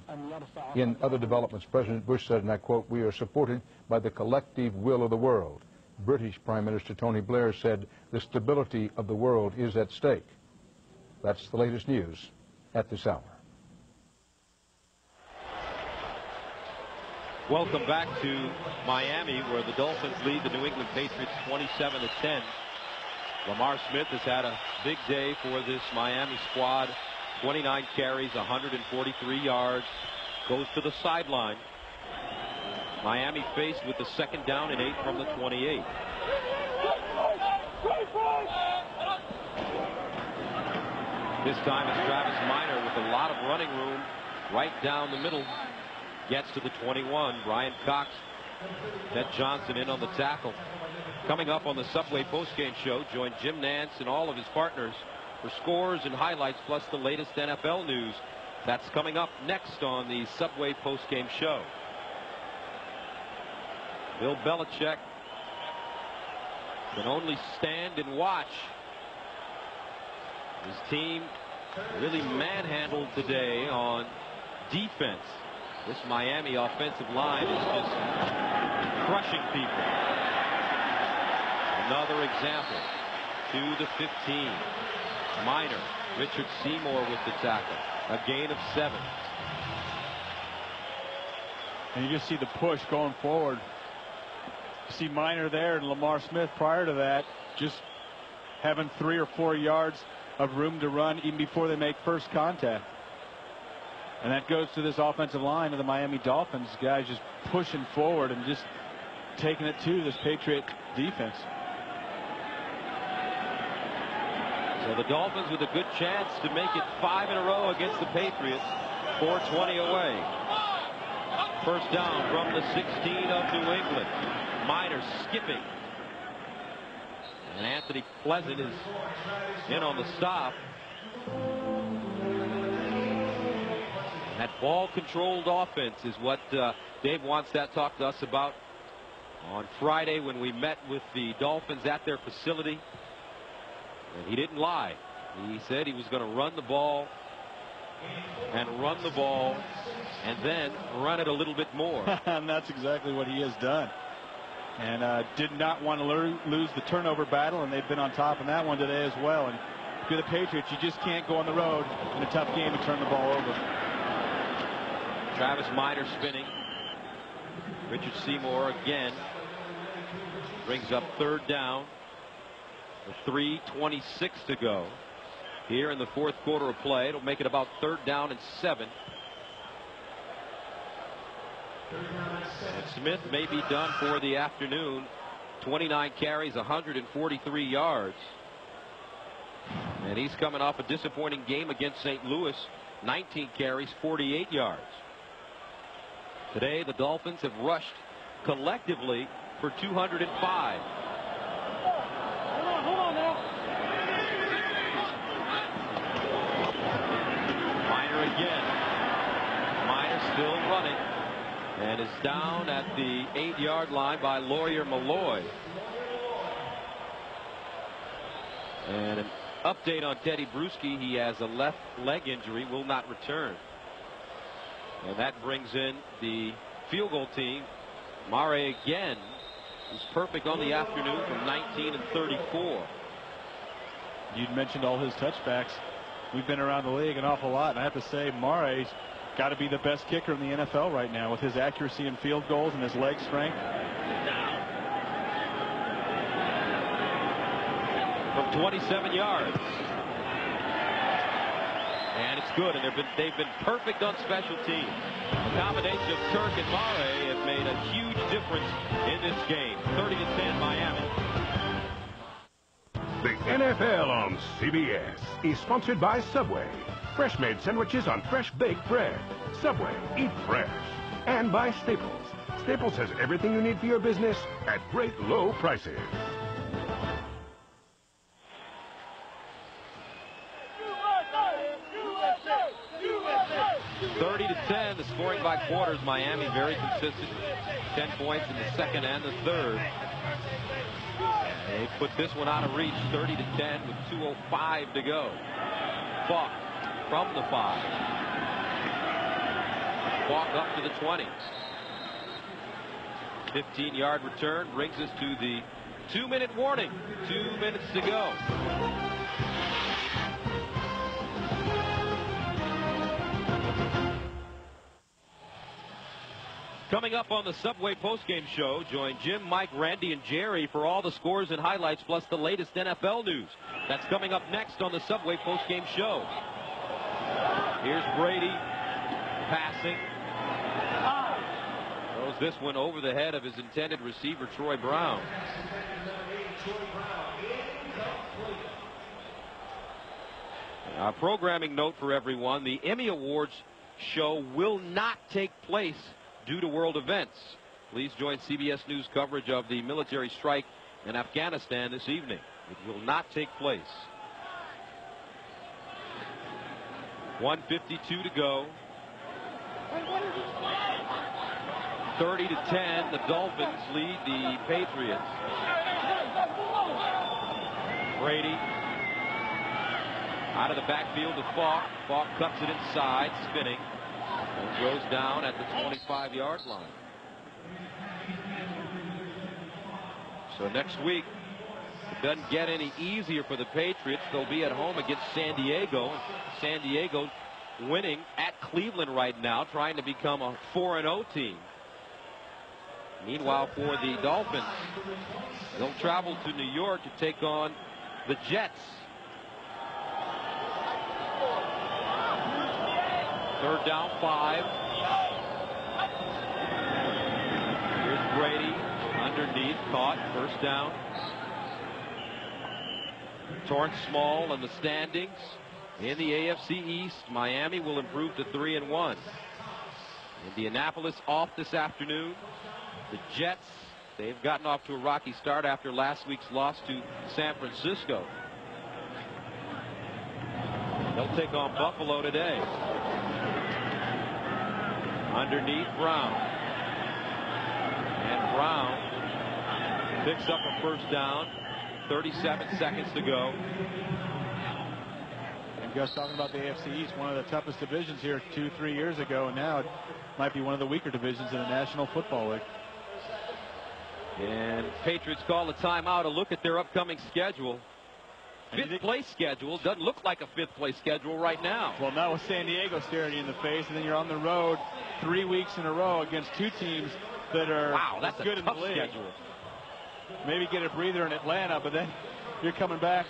S7: In other developments, President Bush said, and I quote, "We are supported by the collective will of the world." British Prime Minister Tony Blair said, "The stability of the world is at stake." That's the latest news at this hour.
S2: Welcome back to Miami, where the Dolphins lead the New England Patriots 27-10. Lamar Smith has had a big day for this Miami squad. 29 carries, 143 yards, goes to the sideline. Miami faced with the second down and 8 from the 28. This time it's Travis Minor with a lot of running room right down the middle. Gets to the 21. Brian Cox, Ted Johnson in on the tackle. Coming up on the Subway postgame show, join Jim Nance and all of his partners for scores and highlights, plus the latest NFL news. That's coming up next on the Subway postgame show. Bill Belichick can only stand and watch. His team really manhandled today on defense. This Miami offensive line is just crushing people. Another example. To the 15. Minor. Richard Seymour with the tackle. A gain of 7.
S3: And you just see the push going forward. You see Minor there and Lamar Smith prior to that just having 3 or 4 yards of room to run even before they make first contact. And that goes to this offensive line of the Miami Dolphins. Guys just pushing forward and just taking it to this Patriot defense.
S2: So the Dolphins with a good chance to make it 5 in a row against the Patriots. 4:20 away. First down from the 16 of New England. Minor skipping. And Anthony Pleasant is in on the stop. That ball-controlled offense is what Dave Wannstedt talked to us about on Friday when we met with the Dolphins at their facility. And he didn't lie. He said he was going to run the ball and run the ball and then run it a little bit more.
S3: And that's exactly what he has done. And did not want to lose the turnover battle, and they've been on top of that one today as well. And if you're the Patriots, you just can't go on the road in a tough game and turn the ball over.
S2: Travis Minor spinning. Richard Seymour again brings up third down with 3:26 to go here in the fourth quarter of play. It'll make it about third down and 7. And Smith may be done for the afternoon. 29 carries, 143 yards. And he's coming off a disappointing game against St. Louis. 19 carries, 48 yards. Today, the Dolphins have rushed collectively for 205.
S5: Hold on now.
S2: Minor again. Minor still running and is down at the 8-yard line by Lawyer Malloy. And an update on Teddy Bruschi. He has a left leg injury, will not return. And that brings in the field goal team. Mare again is perfect on the afternoon from 19 and 34.
S3: You'd mentioned all his touchbacks. We've been around the league an awful lot, and I have to say Mare's got to be the best kicker in the NFL right now with his accuracy in field goals and his leg strength.
S2: From 27 yards. And it's good, and they've been perfect on special teams. The combination of Kirk and Mare have made a huge difference in this game. 30-10 Miami.
S4: NFL on CBS is sponsored by Subway. Fresh-made sandwiches on fresh baked bread. Subway, eat fresh. And by Staples. Staples has everything you need for your business at great low prices.
S2: $30-10, the scoring by quarters. Miami very consistent. 10 points in the second and the third. They put this one out of reach, 30-10 with 2:05 to go. Falk from the 5. Falk up to the 20. 15-yard return brings us to the 2-minute warning. 2 minutes to go. Coming up on the Subway postgame show, join Jim, Mike, Randy, and Jerry for all the scores and highlights plus the latest NFL news. That's coming up next on the Subway postgame show. Here's Brady passing. Throws this one over the head of his intended receiver, Troy Brown. A programming note for everyone. The Emmy Awards show will not take place due to world events. Please join CBS News coverage of the military strike in Afghanistan this evening. It will not take place. 1:52 to go. 30-10, the Dolphins lead the Patriots. Brady out of the backfield to Falk. Falk cuts it inside, spinning, and goes down at the 25-yard line. So next week, it doesn't get any easier for the Patriots. They'll be at home against San Diego. San Diego winning at Cleveland right now, trying to become a 4-0 team. Meanwhile, for the Dolphins, they'll travel to New York to take on the Jets. Third down, 5. Here's Brady underneath, caught, first down. Torrance Small in the standings. In the AFC East, Miami will improve to 3-1. Indianapolis off this afternoon. The Jets, they've gotten off to a rocky start after last week's loss to San Francisco. They'll take on Buffalo today. Underneath, Brown. And Brown picks up a first down. 37 seconds to go.
S3: And Gus talking about the AFC East, one of the toughest divisions here 2-3 years ago, and now it might be one of the weaker divisions in the National Football League.
S2: And Patriots call a timeout to look at their upcoming schedule. Fifth place schedule doesn't look like a fifth place schedule right now.
S3: Well, now with San Diego staring you in the face, and then you're on the road 3 weeks in a row against two teams that are
S2: that's
S3: good in the league.
S2: Schedule.
S3: Maybe get a breather in Atlanta, but then you're coming back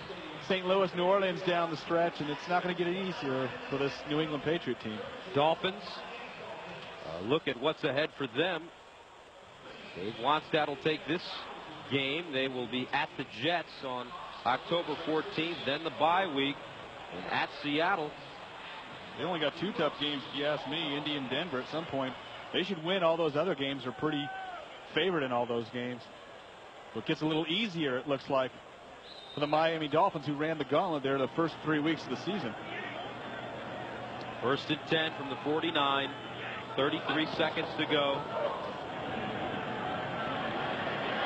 S3: St. Louis, New Orleans down the stretch, and it's not going to get any easier for this New England Patriot team.
S2: Dolphins, look at what's ahead for them. Dave Wanstad will take this game. They will be at the Jets on October 14th, then the bye week, and at Seattle.
S3: They only got 2 tough games, if you ask me, Indy and Denver at some point. They should win all those other games. They're pretty favored in all those games. So it gets a little easier, it looks like, for the Miami Dolphins, who ran the gauntlet there the first 3 weeks of the season.
S2: First and 10 from the 49. 33 seconds to go.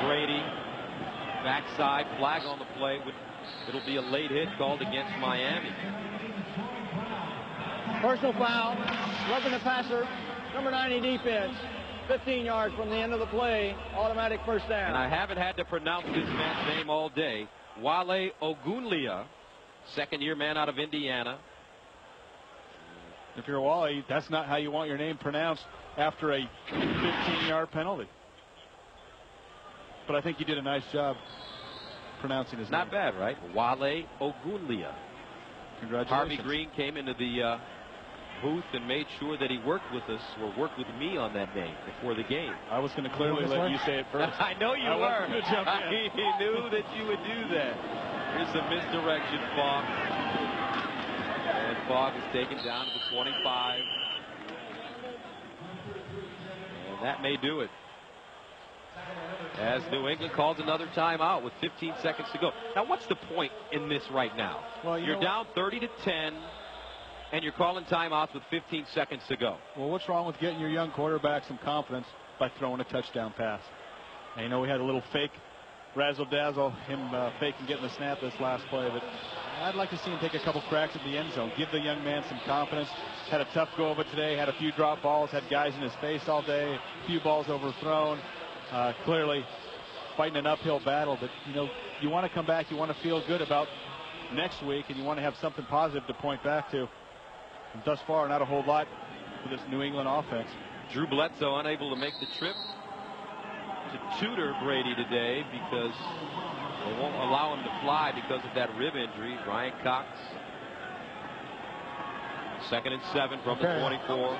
S2: Brady, backside, flag on the play. It'll be a late hit called against Miami.
S5: Personal foul, roughing the passer, number 90 defense. 15 yards from the end of the play, automatic first down.
S2: And I haven't had to pronounce this man's name all day. Wale Ogunleye, second-year man out of Indiana.
S3: If you're Wale, that's not how you want your name pronounced after a 15-yard penalty. But I think you did a nice job pronouncing his name.
S2: Not bad, right? Wale Ogunleye.
S3: Congratulations.
S2: Harvey Green came into the booth and made sure that he worked with us, or worked with me on that name before the game.
S3: I was going to clearly let you say it first.
S2: I know you were.
S3: He
S2: He knew that you would do that. Here's the misdirection, Fogg. And Fogg is taken down to the 25. And that may do it, as New England calls another timeout with 15 seconds to go. Now, what's the point in this right now?
S3: Well,
S2: you're down 30-10, and you're calling timeouts with 15 seconds to go.
S3: Well, what's wrong with getting your young quarterback some confidence by throwing a touchdown pass? And you know, we had a little fake razzle-dazzle, him faking getting the snap this last play, but I'd like to see him take a couple cracks at the end zone, give the young man some confidence. Had a tough go of it today, had a few drop balls, had guys in his face all day, a few balls overthrown. Clearly fighting an uphill battle, but you know, you want to come back, you want to feel good about next week, and you want to have something positive to point back to. And thus far, not a whole lot for this New England offense.
S2: Drew Bledsoe unable to make the trip to tutor Brady today because they won't allow him to fly because of that rib injury. Ryan Cox, 2nd and 7 from the 24.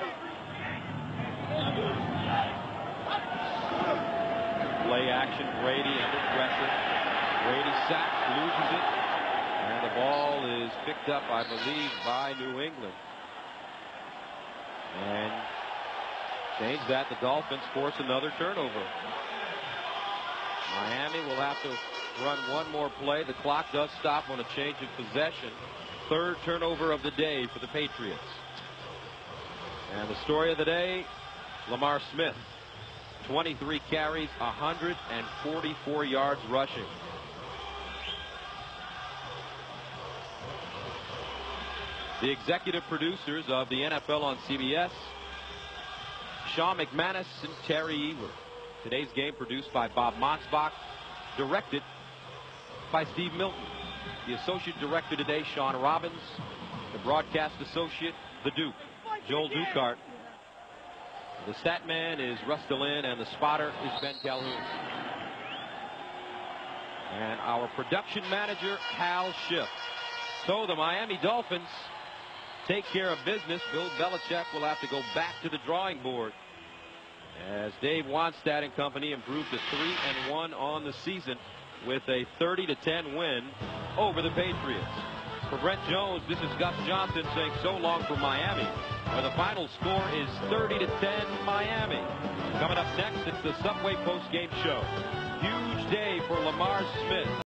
S2: Play action, Brady under pressure. Brady sacks, loses it, and the ball is picked up, I believe, by New England. And change that, the Dolphins force another turnover. Miami will have to run one more play. The clock does stop on a change of possession. 3rd turnover of the day for the Patriots. And the story of the day, Lamar Smith. 23 carries, 144 yards rushing. The executive producers of the NFL on CBS, Sean McManus and Terry Ewer. Today's game produced by Bob Monsbach, directed by Steve Milton. The associate director today, Sean Robbins. The broadcast associate, the Duke, Joel Dukart. The stat man is Russ DeLynn, and the spotter is Ben Calhoun. And our production manager, Hal Schiff. So the Miami Dolphins take care of business. Bill Belichick will have to go back to the drawing board as Dave Wanstad and company improved to 3-1 on the season with a 30-10 win over the Patriots. For Brent Jones, this is Gus Johnson saying so long from Miami, where the final score is 30-10 Miami. Coming up next, it's the Subway postgame show. Huge day for Lamar Smith.